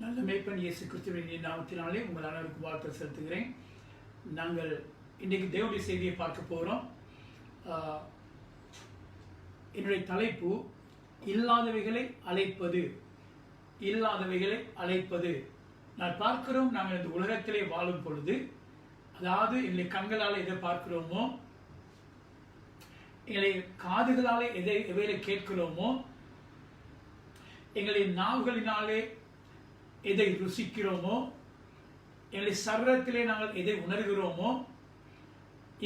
நல்ல மேய்ப்பன் இயேசு கிறிஸ்துவின் நாமத்தினாலே உங்கள் அனைவருக்கும் வாழ்த்து செலுத்துகிறேன். நாங்கள் இன்றைக்கு தேவனுடைய செய்தியை பார்க்க போகிறோம். என்னுடைய தலைப்பு இல்லாதவைகளை அழைப்பது. இல்லாதவைகளை அழைப்பது. நான் பார்க்கிறோம், நாங்கள் இந்த உலகத்திலே வாழும் பொழுது, அதாவது எங்களை கண்களால் எதை பார்க்கிறோமோ, எங்களை காதுகளாலே எவைகளை கேட்கிறோமோ, எங்களை நாவுகளினாலே எதை ருசிக்கிறோமோ, எங்களை சரீரத்திலே நாங்கள் எதை உணர்கிறோமோ,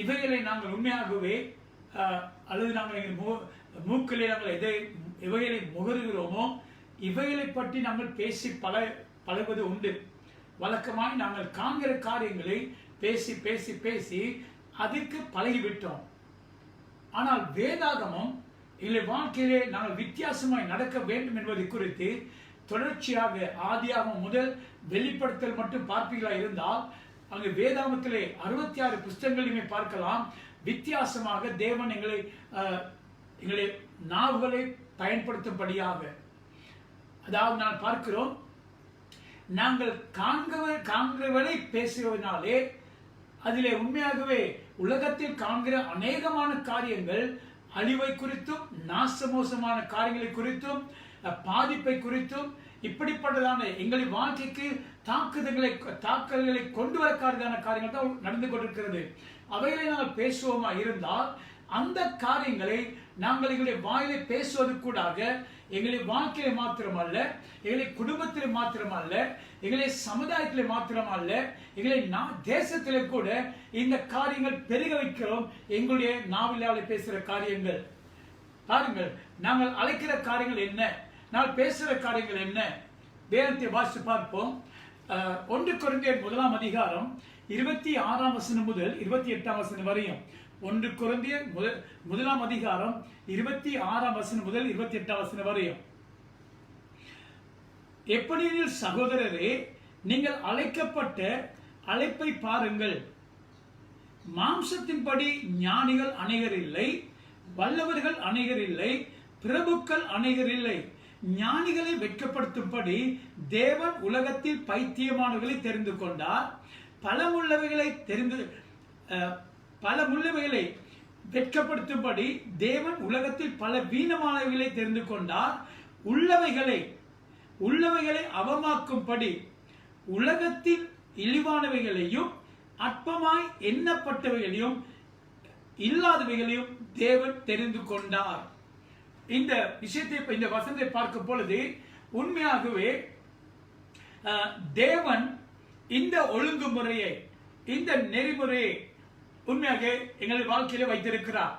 இவைகளை நாங்கள் உண்மையாகவே அல்லது நாங்கள் எங்கள் மூக்கிலே நாங்கள் எவைகளை முகருகிறோமோ, இவைகளை பற்றி நாங்கள் பேசி பழகுவது உண்டு. வழக்கமாய் நாங்கள் காண்கிற காரியங்களை பேசி பேசி பேசி அதுக்கு பழகிவிட்டோம். ஆனால் வேதாகமம் எங்களை வாழ்க்கையிலே நாங்கள் வித்தியாசமாய் நடக்க வேண்டும் என்பதை குறித்து தொடர்ச்சியாக ஆதியாகமம் முதல் வெளிப்படுத்தல் மட்டும் பார்ப்பீர்களா இருந்தால் அங்கு வேதாகமத்திலே 66 புஸ்தகங்களையுமே பார்க்கலாம். வித்தியாசமாக தேவன் எங்களை நாவுகளை பயன்படுத்தும்படியாக, அதாவது நான் பார்க்கிறோம், நாங்கள் காண்கிறவரை பேசுவதனாலே அதிலே உண்மையாகவே உலகத்தில் காண்கிற அநேகமான காரியங்கள் அழிவை குறித்தும் நாசமோசமான காரியங்களை குறித்தும் பாதிப்பை குறித்தும் இப்படிப்பட்டதான எங்களின் வாழ்க்கைக்கு தாக்கல்களை கொண்டு வரக்காரதான காரியங்கள் தான் நடந்து கொண்டிருக்கிறது. அவைகளை நாங்கள் பேசுவோமா இருந்தால் அந்த காரியங்களை நாங்கள் எங்களுடைய வாயிலை பேசுவது கூடாக எங்களுடைய வாழ்க்கையில மாத்திரமல்ல, எங்களுடைய குடும்பத்திலே மாத்திரமல்ல, எங்களுடைய சமுதாயத்திலே மாத்திரமல்ல, எங்களுடைய தேசத்திலே கூட இந்த காரியங்கள் பெருக வைக்கிறோம். எங்களுடைய நாவிலாலே பேசுகிற காரியங்கள் பாருங்கள், நாங்கள் அழைக்கிற காரியங்கள் என்ன, நாங்கள் பேசுகிற காரியங்கள் என்ன? வேதத்தை வாசித்து பார்ப்போம். 1 கொரிந்தியர் 1 அதிகாரம் 26 வசனம் முதல் 28 வசனம் வரையும். 1 கொரிந்தியர் 1 அதிகாரம் 26 வசனம் முதல் 28 வசனம் வரையும். எப்படியெனில் சகோதரரே, நீங்கள் அழைக்கப்பட்ட அழைப்பை பாருங்கள். மாம்சத்தின்படி ஞானிகள் அநேகர் இல்லை, வல்லவர்கள் அநேகர் இல்லை, பிரபுக்கள் அநேகர் இல்லை. ஞானிகளை வெட்கப்படுத்தும்படி தேவன் உலகத்தில் பைத்தியமானவர்களை தெரிந்து கொண்டார். பலமுள்ளவைகளை வெட்கப்படுத்தும்படி தேவன் உலகத்தில் பல வீணமானவைகளை தெரிந்து கொண்டார். உள்ளவைகளை அவமாக்கும்படி உலகத்தில் இழிவானவைகளையும் அற்பமாய் எண்ணப்பட்டவைகளையும் இல்லாதவைகளையும் தேவன் தெரிந்து கொண்டார். இந்த விஷயத்தை, இந்த வசனத்தை பார்க்கும் பொழுது உண்மையாகவே தேவன் இந்த ஒழுங்குமுறையை, இந்த நெறிமுறையை உண்மையாக எங்கள் வாழ்க்கையில வைத்திருக்கிறார்.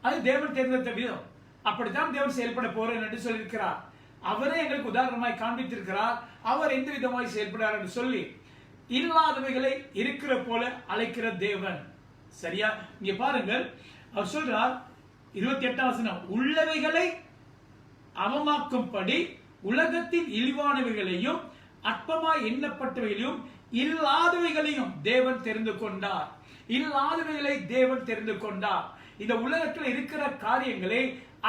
அது தேவன் தேர்ந்தெடுத்த விதம். அப்படித்தான் தேவன் செயல்பட போறேன் என்று சொல்லியிருக்கிறார். அவரே எங்களுக்கு உதாரணமாய் காண்பித்திருக்கிறார். அவர் எந்த விதமாய் செயல்படுறார் என்று சொல்லி இல்லாதவைகளை இருக்கிற போல அழைக்கிற தேவன். சரியா? இங்க பாருங்கள், அவர் சொல்றார் 28 வசனம், உள்ளவைகளை அவமாக்கும்படி உலகத்தின் இழிவானவைகளையும் அற்பமாய் எண்ணப்பட்டவைகளையும் இல்லாதவைகளையும் தேவன் தெரிந்து கொண்டார். இல்லாதவைகளை தேவன் தெரிந்து கொண்டார். இந்த உலகத்தில் இருக்கிற காரியங்களை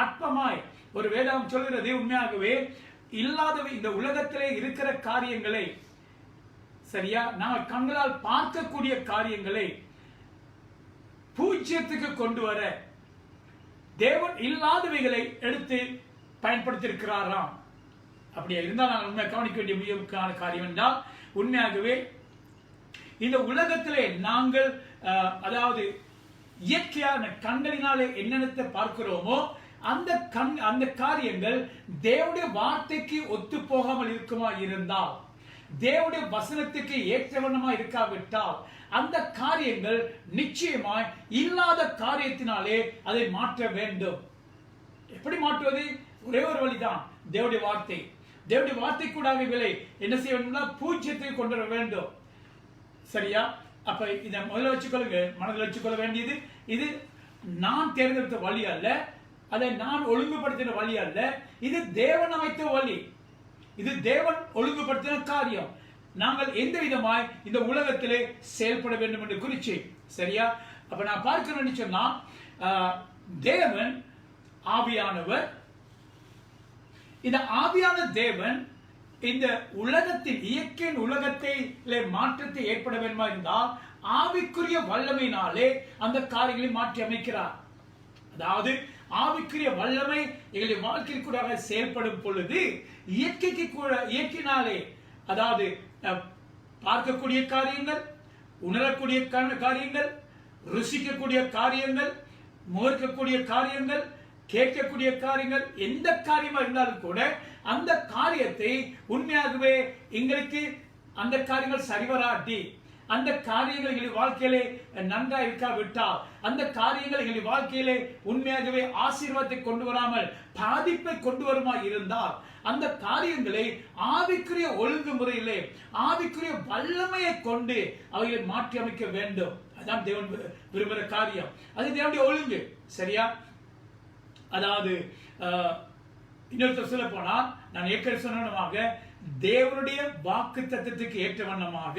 அற்பமாய், ஒரு வேதம் சொல்கிறது, உண்மையாகவே இல்லாதவை இந்த உலகத்திலே இருக்கிற காரியங்களை, சரியா, நாங்கள் கண்களால் பார்க்கக்கூடிய காரியங்களை பூஜ்யத்துக்கு கொண்டு வர தேவன் இல்லாதவைகளை எடுத்து பயன்படுத்தியிருக்கிறாராம். அப்படியா இருந்தால் நாங்கள் உண்மையை கவனிக்க வேண்டிய முக்கியமான காரியம் என்றால், உண்மையாகவே இந்த உலகத்திலே நாங்கள் அதாவது இயற்கையான கண்களினாலே என்னென்னத்தை பார்க்கிறோமோ அந்த காரியங்கள் தேவனுடைய வார்த்தைக்கு ஒத்து போகாமல் இருக்குமா இருந்தால், தேவனுடைய வசனத்துக்கு ஏற்றவண்ணமா இருக்காவிட்டால், அந்த காரியங்கள் நிச்சயமாய் இல்லாத காரியத்தினாலே அதை மாற்ற வேண்டும். எப்படி மாற்றுவது? ஒரே ஒரு வழிதான், தேவனுடைய வார்த்தை. தேவனுடைய வார்த்தை கூட என்ன செய்ய வேண்டும்னா பூஜ்யத்தை கொண்டு வர வேண்டும். சரியா? அப்ப இதை முதல்ல வச்சுக்கொள்ளுங்க, மனதில் வச்சுக்கொள்ள வேண்டியது, இது நான் தேர்ந்தெடுத்த வழி அல்ல, அதை நான் ஒழுங்குபடுத்தின வழி அல்ல, இது தேவன் அமைத்த வழி, இது தேவன் ஒழுங்குபடுத்தின காரியம். நாங்கள் எந்த விதமாய் இந்த உலகத்திலே செயல்பட வேண்டும் என்று குறிச்சு. சரியா? அப்ப நான் பார்க்கிறேன் சொன்னா, தேவன் ஆவியானவர். இந்த ஆவியான தேவன் இந்த உலகத்தில் இயற்கையின் உலகத்திலே மாற்றத்தை ஏற்பட வேண்டுமா இருந்தால் ஆவிக்குரிய வல்லமையினாலே அந்த காரியங்களை மாற்றி அமைக்கிறார். அதாவது ஆவிக்குரிய வல்லமை எங்களுடைய வாழ்க்கையில் கூட செயல்படும் பொழுது இயற்கைக்கு கூட இயற்கையினாலே, அதாவது பார்க்கக்கூடிய காரியங்கள், உணரக்கூடிய காரியங்கள், ருசிக்கக்கூடிய காரியங்கள், முகர்க்கக்கூடிய காரியங்கள், கேட்கக்கூடிய காரியங்கள், எந்த காரியமா இருந்தாலும் கூட அந்த காரியத்தை உண்மையாகவே எங்களுக்கு அந்த காரியங்கள் சரிவராட்டி, அந்த காரியங்கள் எங்களுடைய வாழ்க்கையிலே நன்றா இருக்காவிட்டால், அந்த காரியங்கள் எங்களுடைய வாழ்க்கையிலே உண்மையாகவே ஆசீர்வாதத்தை கொண்டு வராமல் பாதிப்பை கொண்டு வருமா இருந்தால், அந்த காரியங்களை ஆவிக்குரிய ஒழுங்குமுறையிலே ஆவிக்குரிய வல்லமையை கொண்டு அவைகளை மாற்றி அமைக்க வேண்டும். அதான் தேவன் விரும்புகிற காரியம். அது தேவனுடைய ஒழுங்கு. சரியா? அதாவது இன்னொருத்தர் சொல்ல போனா, நான் ஏற்கனவே சொன்னமாக தேவனுடைய வாக்கு தத்துவத்துக்கு ஏற்ற வண்ணமாக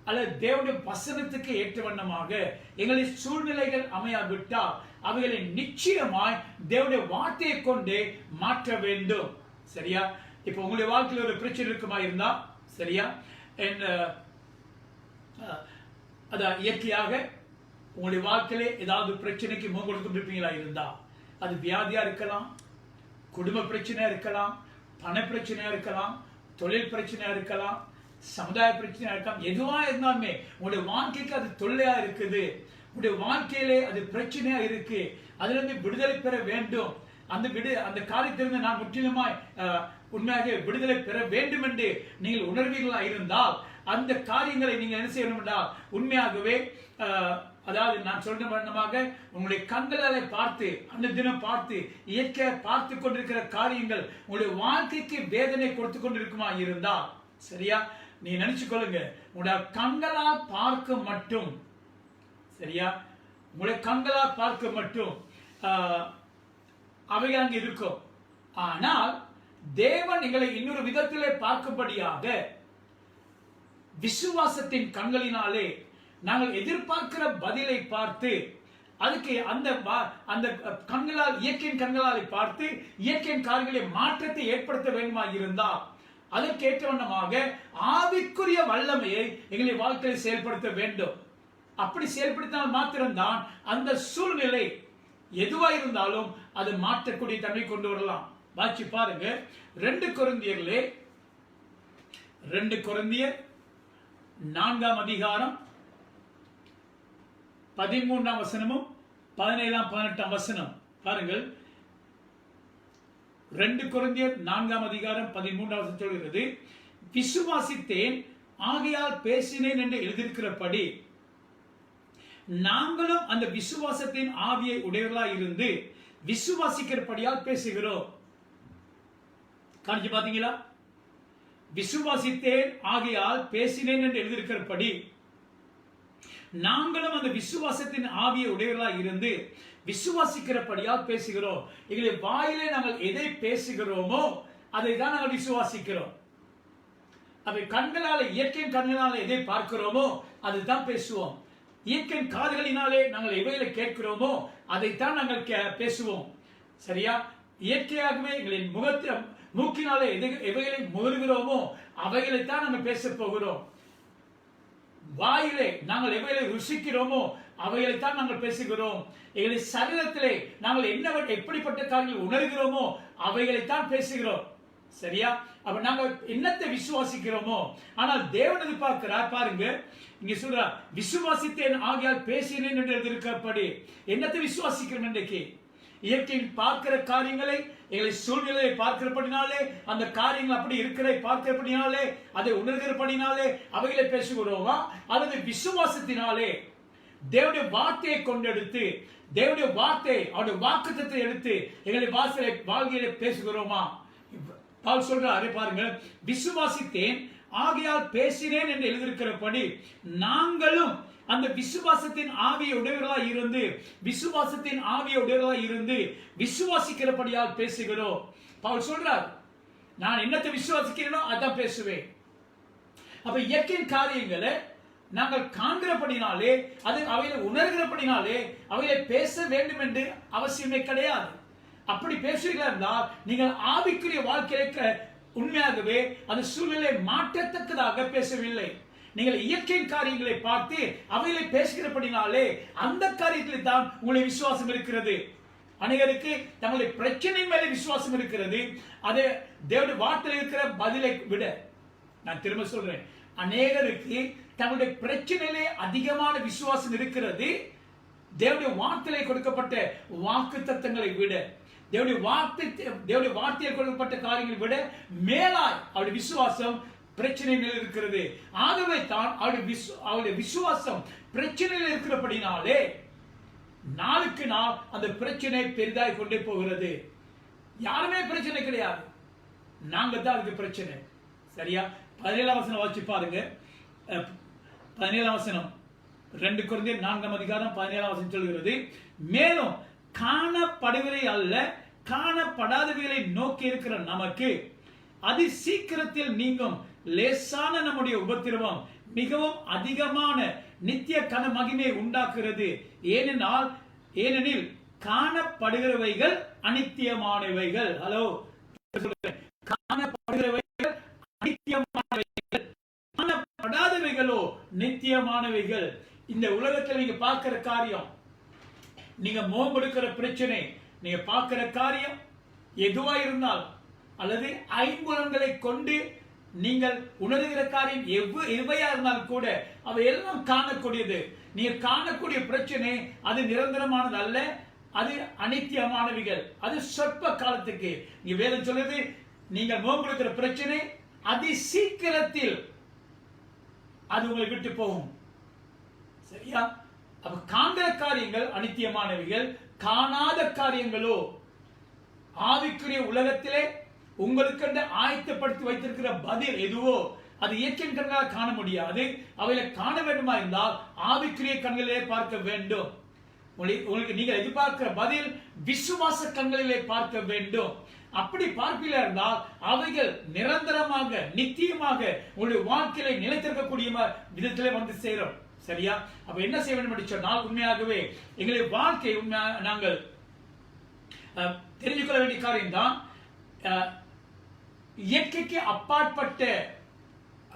அல்லது தேவனுடைய வசனத்துக்கு ஏற்ற வண்ணமாக எங்களுடைய சூழ்நிலைகள் அமையாவிட்டால் அவைகளை நிச்சயமாய் தேவனுடைய வார்த்தையை கொண்டு மாற்ற வேண்டும். சரியா? இப்ப உங்களுடைய வாழ்க்கையில் ஒரு பிரச்சனை இருக்குமா இருந்தா, சரியா, அதான் இயற்கையாக உங்களுடைய வாழ்க்கையிலே ஏதாவது பிரச்சனைக்கு முகம் கொடுத்துருப்பீங்களா இருந்தா, அது வியாதியா இருக்கலாம், குடும்ப பிரச்சனையா இருக்கலாம், பண பிரச்சனையா இருக்கலாம், தொழில் பிரச்சனையா இருக்கலாம், சமுதாய பிரச்சனையா இருக்கலாம். எதுவா இருந்தாலுமே உங்களுடைய வாழ்க்கைக்கு அது தொல்லையா இருக்குது, உங்களுடைய வாழ்க்கையிலே அது பிரச்சனையா இருக்கு, அதுல இருந்து விடுதலை பெற வேண்டும், அந்த காரியத்திலிருந்து நான் முற்றிலுமாய் உண்மையாக விடுதலை பெற வேண்டும் என்று நீங்கள் உணர்வீர்களா இருந்தால், அந்த காரியங்களை நீங்க என்ன செய்யணும் என்றால் உண்மையாகவே அதாவது நான் சொல்ற வண்ணமாக உங்களுடைய கண்களை பார்த்து அந்த தினம் பார்த்து இயற்கை பார்த்து கொண்டிருக்கிற காரியங்கள் உங்களுடைய வாழ்க்கைக்கு வேதனை கொடுத்து கொண்டிருக்குமா இருந்தால், சரியா, நீ நினைச்சு கொள்ளுங்க, உங்களுடைய கண்களால் பார்க்க மட்டும், சரியா, உங்களுடைய கண்களால் பார்க்க மட்டும் அவை அங்கு இருக்கும். ஆனால் தேவன் எங்களை இன்னொரு விதத்திலே பார்க்கும்படியாக விசுவாசத்தின் கண்களினாலே நாங்கள் எதிர்பார்க்கிற பதிலை பார்த்து அதுக்கு அந்த கண்களால் இயற்கையின் கண்களால் பார்த்து இயற்கையின் காரியங்களை மாற்றத்தை ஏற்படுத்த வேண்டுமா இருந்தால் அதற்கேற்ற வண்ணமாக ஆவிக்குரிய வல்லமையை எங்களை வாழ்க்கையில் செயல்படுத்த வேண்டும். அப்படி செயல்படுத்தினால் மாத்திரம்தான் அந்த சூழ்நிலை எதுவா இருந்தாலும் அது மாற்றக்கூடிய தன்மை கொண்டு வரலாம். வாட்சி பாருங்க, 2 கொரிந்தியர் 4ஆம் அதிகாரம் 13ஆம் வசனமும் 17ஆம் 18ஆம் வசனம் பாருங்கள். 2 கொரிந்தியர் 4ஆம் அதிகாரம் 13ஆம் வசனம் சொல்கிறது, விசுவாசித்தேன் ஆகையால் பேசினேன் என்று எழுதியிருக்கிறபடி நாங்களும் அந்த விசுவாசத்தின் ஆவியை உடையவர்களாய் இருந்து விசுவாசிக்கிறபடியால் பேசுகிறோம். காணிச்சு பாத்தீங்களா? விசுவாசித்தேன் ஆகையால் பேசினேன் என்று எழுதியிருக்கிறபடி நாங்களும் அந்த விசுவாசத்தின் ஆவியை உடையவர்களாய் இருந்து விசுவாசிக்கிறபடியால் பேசுகிறோம். எங்களை வாயிலே நாங்கள் எதை பேசுகிறோமோ அதை தான் நாங்கள் விசுவாசிக்கிறோம். அவை கண்களால் இயற்கையின் கண்களால் எதை பார்க்கிறோமோ அதுதான் பேசுவோம். இயற்கையின் காதுகளினாலே நாங்கள் எவைகளை கேட்கிறோமோ அதைத்தான் நாங்கள் பேசுவோம். சரியா? இயற்கையாகவே எங்களின் மூக்கினாலே எவைகளை முகர்கிறோமோ அவைகளைத்தான் நாங்கள் பேச போகிறோம். வாயிலே நாங்கள் எவைகளை ருசிக்கிறோமோ அவைகளைத்தான் நாங்கள் பேசுகிறோம். எங்களுடைய சரீரத்திலே நாங்கள் எப்படிப்பட்ட காரியங்களை உணர்கிறோமோ அவைகளைத்தான் பேசுகிறோம். சரியா? அப்ப நாங்கள் என்னத்தை விசுவாசிக்கிறோமோ, ஆனால் தேவன் எதிர்பார்க்கிறார் பாருங்க, இங்க சொல்ற விசுவாசித்தேன் ஆகையால் பேசினேன் என்று எழுதியிருக்கிறபடி என்னத்தை விசுவாசிக்கிறோம்? இன்றைக்கு இயற்கையில் பார்க்கிற காரியங்களை எங்களை சூழ்நிலையை பார்க்கிறபடினாலே அந்த காரியங்கள் அப்படி இருக்கிறதை பார்க்கிறபடினாலே அதை உணர்கிறபடினாலே அவைகளை பேசுகிறோமா, அல்லது விசுவாசத்தினாலே தேவனுடைய வார்த்தையை கொண்டெடுத்து தேவனுடைய வார்த்தை அவருடைய வாக்குத்தத்தை எடுத்து எங்களை வாழ்க்கையில பேசுகிறோமா? பவுல் சொல்றாரு பாருங்க, விசுவாசித்தேன் ஆகையால் பேசினேன் என்று எழுதியிருக்கிறபடி நாங்களும் அந்த விசுவாசத்தின் ஆவியை உடையவர்களாய் இருந்து விசுவாசிக்கிறபடியால் பேசுகிறோம். பவுல் சொல்றார், நான் என்னத்தை விசுவாசிக்கிறேனோ அதான் பேசுவேன். அப்ப இயற்கையின் காரியங்களை நாங்கள் காண்கிறபடினாலே அவைகளை உணர்கிறபடினாலே அவைகளை பேச வேண்டும் என்று அவசியமே கிடையாது. அப்படி பேசுகிறீர்களா இருந்தால் நீங்கள் ஆவிக்குரிய வாழ்க்கையை உண்மையாகவே அந்த சூழ்நிலை மாற்றத்தக்கதாக பேசவில்லை. நீங்கள் இயற்கையின் காரியங்களை பார்த்து அவைகளை பேசுகிறபடினாலே அந்த காரியத்தில் தான் உங்களுடைய விசுவாசம் இருக்கிறது. அநேகருக்கு தங்களுடைய பிரச்சனை மேலே விசுவாசம் இருக்கிறது. அது தேவனுடைய வார்த்தையில் இருக்கிற பதிலை விட, நான் திரும்ப சொல்றேன், அநேகருக்கு தங்களுடைய பிரச்சனையிலே அதிகமான விசுவாசம் இருக்கிறது தேவனுடைய வார்த்தையிலே கொடுக்கப்பட்ட வாக்கு தத்தங்களை விட, தேவனுடைய வார்த்தையில் கொடுக்கப்பட்ட காரியங்களை விட மேலாய் அவருடைய விசுவாசம் பிரச்சனை மேல் இருக்கிறது. ஆகவே தான் அவருடைய விசுவாசம் பிரச்சனையில் இருக்கிறபடினாலே நாளுக்கு நாள் அந்த பிரச்சனை பெரிதாய் கொண்டே போகிறது. யாருமே பிரச்சனை கிடையாது, நாங்க தான் அதுக்கு பிரச்சனை. சரியா? 17ஆம் வசனம் வாசிச்சு பாருங்க. 17ஆம் வசனம் 2 கொரிந்தியர் 4ஆம் அதிகாரம் 17ஆம் வசனம் சொல்கிறது, மேலும் காணப்படுவதை அல்ல காணப்படாதவைகளை நோக்கி இருக்கிற நமக்கு அதி சீக்கிரத்தில் நீங்கும் லேசான நம்முடைய உபத்திரவம் மிகவும் அதிகமான நித்திய கன மகிமையை உண்டாக்குகிறது. ஏனெனில் காணப்படுகிறவைகள் அனித்தியமானவைகள். ஹலோ, காணப்படுகிறவைகள் அனித்தியமானவைகள், காணப்படாதவைகளோ நித்தியமானவைகள். இந்த உலகத்தில் நீங்க பார்க்கிற காரியம், நீங்க முகம் கொடுக்கிற பிரச்சனை, நீங்க பார்க்கிற காரியம் எதுவா இருந்தால், அல்லது ஐம்புலன்களை கொண்டு நீங்கள் உணர்கிற காரியம் எவையா இருந்தாலும் கூட அவை எல்லாம் காணக்கூடியது. நீங்க காணக்கூடிய பிரச்சனை அது நிரந்தரமானது அல்ல, அது அனித்தியமானவைகள், அது சொற்ப காலத்துக்கு. நீங்க வேதம் சொல்லுது, நீங்கள் முகம் கொடுக்கிற பிரச்சனை அதி சீக்கிரத்தில் அது உங்களை விட்டு போகும். சரியா? அப்ப காண்கிற காரியங்கள் அனித்தியமானவைகள், காணாத காரியங்களோ ஆவிக்குரிய உலகத்திலே உங்களுக்கு ஆயத்தப்படுத்தி வைத்திருக்கிற பதில் எதுவோ அது இயற்கையின் கண்களால் காண முடியாது. அவைகளை காண வேண்டுமா இருந்தால் ஆவிக்குரிய கண்களிலே பார்க்க வேண்டும். உங்களுக்கு நீங்கள் எதிர்பார்க்கிற பதில் விசுவாச கண்களிலே பார்க்க வேண்டும். அப்படி பார்ப்பில இருந்தால் அவைகள் நிரந்தரமாக நித்தியமாக உங்களுடைய வாழ்க்கையை நிலைத்திருக்கக்கூடிய விதத்திலே வந்து சேரும். சரியா? அப்ப என்ன செய்ய வேண்டும் என்று சொன்னால், உண்மையாகவே எங்களுடைய வாழ்க்கை நாங்கள் தெரிந்து கொள்ள வேண்டிய காரியம் தான், இயற்கைக்கு அப்பாற்பட்ட,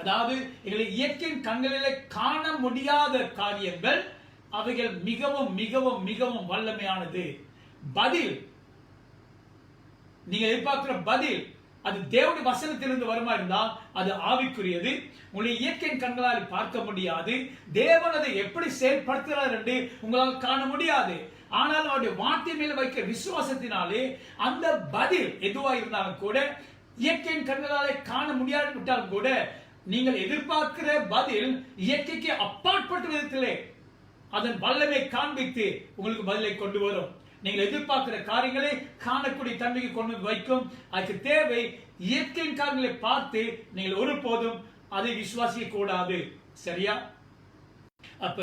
அதாவது எங்களை இயற்கையின் கண்களிலே காண முடியாத காரியங்கள் அவைகள் மிகவும் மிகவும் மிகவும் வல்லமையானது. பதில், நீங்க எதிர்பார்க்கிற பதில் அது தேவனுடைய வசனத்திலிருந்து வருமா இருந்தால் அது ஆவிக்குரியது. உங்களுடைய இயற்கையின் கண்களால் பார்க்க முடியாது. தேவன் அதை எப்படி செயல்படுத்துகிறார் என்று உங்களால் காண முடியாது. ஆனால் அவருடைய வார்த்தை மேல வைக்கிற விசுவாசத்தினாலே அந்த பதில் எதுவாக இருந்தாலும் கூட, இயற்கையின் கண்களாலே காண முடியாது விட்டாலும் கூட, நீங்கள் எதிர்பார்க்கிற பதில் இயற்கைக்கு அப்பாற்பட்ட விதத்திலே அதன் வல்லமை காண்பித்து உங்களுக்கு பதிலை கொண்டு வரும். நீங்கள் எதிர்பார்க்கிற காரியங்களை காணக்கூடிய தன்மைக்கு கொண்டு வைக்கும். அதுக்கு தேவை இயற்கையின் காரியங்களை பார்த்து நீங்கள் ஒருபோதும் அதை விசுவாசிக்க கூடாது. சரியா? அப்ப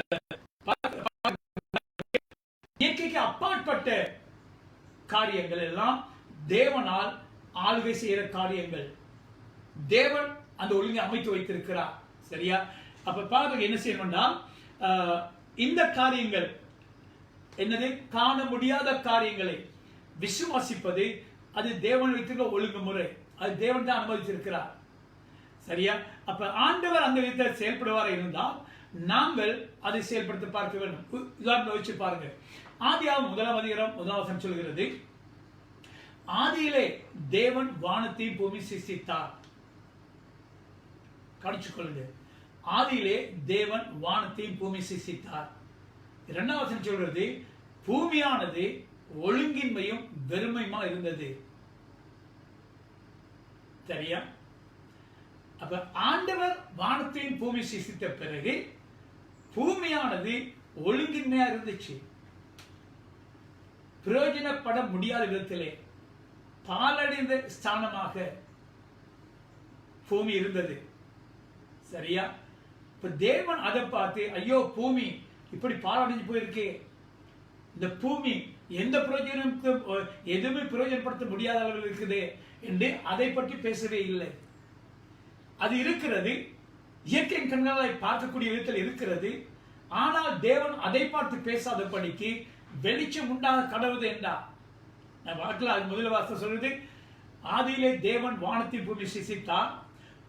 இயற்கைக்கு அப்பாற்பட்ட காரியங்கள் எல்லாம் தேவனால் ஆளுகை செய்கிற காரியங்கள். தேவன் அந்த ஒழுங்கை அமைத்து வைத்திருக்கிறார். சரியா? அப்ப பாருங்க, என்ன செய்யணும்னா, இந்த காரியங்கள் என்னது, காண முடியாத காரியங்களை விசுவாசிப்பது அது தேவன் வைத்திருக்க ஒழுங்குமுறை. அது தேவன் தான் அனுமதித்திருக்கிறார். சரியா? அப்ப ஆண்டவர் அந்த விதத்தில் செயல்படுவார் இருந்தால் நாங்கள் அதை செயல்படுத்த பார்க்க வேண்டும். உதாரணம் வச்சு பாருங்க. ஆதியாகமம் 1ஆம் அதிகாரம் 1ஆம் வசனம் சொல்கிறது, ஆதியிலே தேவன் வானத்தையும் பூமி சிருஷ்டித்தார். கடிச்சு கொள்ளுங்க. ஆதியிலே தேவன் வானத்தையும் பூமி சிருஷ்டித்தார். 2ஆம் வசனம் சொல்றது, பூமியானது ஒழுங்கின்மையும் வெறுமையுமா இருந்தது. சரியா? அப்ப ஆண்டவர் வானத்தையும் பூமி சிருஷ்டித்த பிறகு பூமியானது ஒழுங்கின்மையா இருந்துச்சு. பிரயோஜனப்பட முடியாத விதத்திலே பாலடைந்த ஸ்தானமாக பூமி இருந்தது. சரியா? இப்ப தேவன் அதை பார்த்து, ஐயோ பூமி இப்படி பாலடைஞ்சு போயிருக்கே, இந்த பூமி எந்த பிரயோஜனத்தும் எதுவுமே பிரயோஜனப்படுத்த முடியாத அளவில் இருக்குது என்று அதை பற்றி பேசவே இல்லை. அது இருக்கிறது, இயற்கை கண்களை பார்க்கக்கூடிய விதத்தில் இருக்கிறது. ஆனால் தேவன் அதை பார்த்து பேசாத படிக்கு வெளிச்சம் உண்டாக கடவுது என்றார். முதல் வாசம் சொல்றது, ஆதியிலே தேவன் வானத்தின் பூமி சிருஷ்டித்தார்.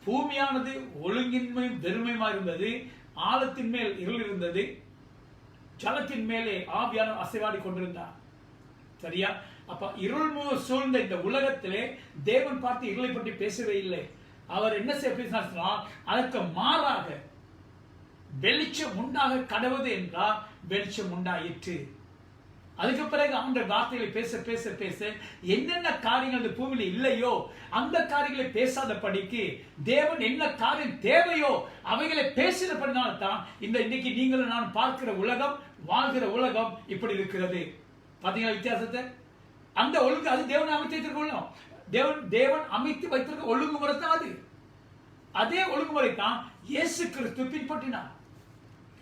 பூமியானது ஒழுங்கின்மையும் வெறுமையுமா இருந்தது. ஆழத்தின் மேல் இருள் இருந்தது. ஜலத்தின் மேலே ஆவியான அசைவாடி கொண்டிருந்தார். சரியா? அப்ப இருள் சூழ்ந்த இந்த உலகத்திலே தேவன் பார்த்து இருளை பற்றி பேசவே இல்லை. அவர் என்ன செய்ய பேசினார்? அதற்கு மாறாக வெளிச்சம் உண்டாக கடவுது என்றால் வெளிச்சம் உண்டாயிற்று. அதுக்கு பிறகு அந்த வார்த்தைகளை பேச பேச பேச என்னென்ன காரியங்கள் இந்த பூமியில இல்லையோ அந்த காரியங்களை பேசாத படிக்கு தேவன் என்ன காரியம் தேவையோ அவைகளை பேசினபடினால்தான் இந்த இன்னைக்கு நீங்களும் நான் பார்க்கிற உலகம், வாழ்கிற உலகம் இப்படி இருக்கிறது. பாத்தீங்களா வித்தியாசத்தை? அந்த ஒழுங்கு அது தேவன் அமைத்து வைத்திருக்கோம். தேவன் அமைத்து வைத்திருக்க ஒழுங்குமுறை தான் அது. அதே ஒழுங்குமுறை தான் இயேசு கிறிஸ்து பின்பற்றினார்.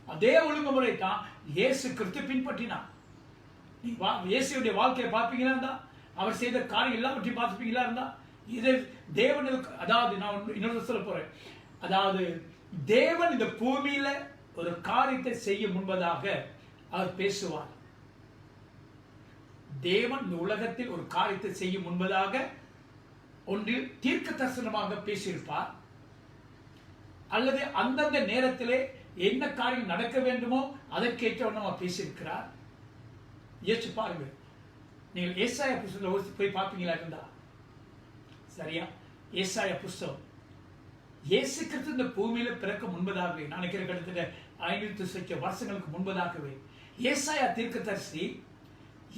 அதே ஒழுங்குமுறை தான் இயேசு கிறிஸ்து பின்பற்றினார். இயேசுடைய வாழ்க்கையை பார்ப்பீங்களா இருந்தா, அவர் செய்த காரியம் எல்லாவற்றையும் பார்த்துப்பீங்களா இருந்தா, இது தேவனுக்கு, அதாவது நான் இன்னொரு சொல்ல போறேன், அதாவது தேவன் இந்த பூமியில ஒரு காரியத்தை செய்ய முன்பதாக அவர் பேசுவார். தேவன் இந்த உலகத்தில் ஒரு காரியத்தை செய்ய முன்பதாக ஒன்றில் தீர்க்க தரிசனமாக பேசியிருப்பார், அல்லது அந்தந்த நேரத்திலே என்ன காரியம் நடக்க வேண்டுமோ அதற்கேற்ற பேசியிருக்கிறார். யோசிச்சு பாருங்க. நீங்கள் ஏசாயா புஸ்தகத்தில் போய் பார்ப்பீங்களா இருந்தா, சரியா? ஏசாயா புஸ்தகம் இயேசு கிறிஸ்து இந்த பூமியில பிறக்க முன்பதாகவே, நான் நினைக்கிற கிட்டத்தட்ட 500 வருஷங்களுக்கு முன்பதாகவே ஏசாயா தீர்க்கதரிசி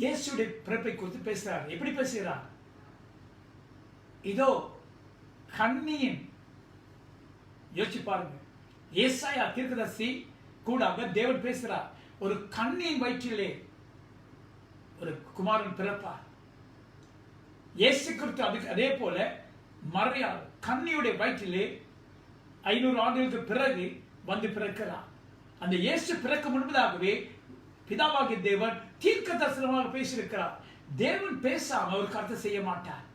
இயேசுடைய பிறப்பை குறித்து பேசுறார். எப்படி பேசுகிறார்? இதோ கன்னியின், யோசிச்சு பாருங்க, ஏசாயா தீர்க்கதரிசி கூட தேவன் பேசுறார். ஒரு கன்னியின் வயிற்றிலே ஒரு குமாரன் பிறப்பார். இயேசு கிறிஸ்து அதுக்கு அதே போல மரியாள் கன்னியுடைய வயிற்றிலே 500 ஆண்டுகளுக்கு பிறகு வந்து பிறக்கிறார். அந்த இயேசு பிறக்க முன்பதாகவே பிதாவாகிய தேவன் தீர்க்க தரிசனமாக பேசியிருக்கிறார். தேவன் பேசாம ஒரு கருத்தை செய்ய மாட்டார்.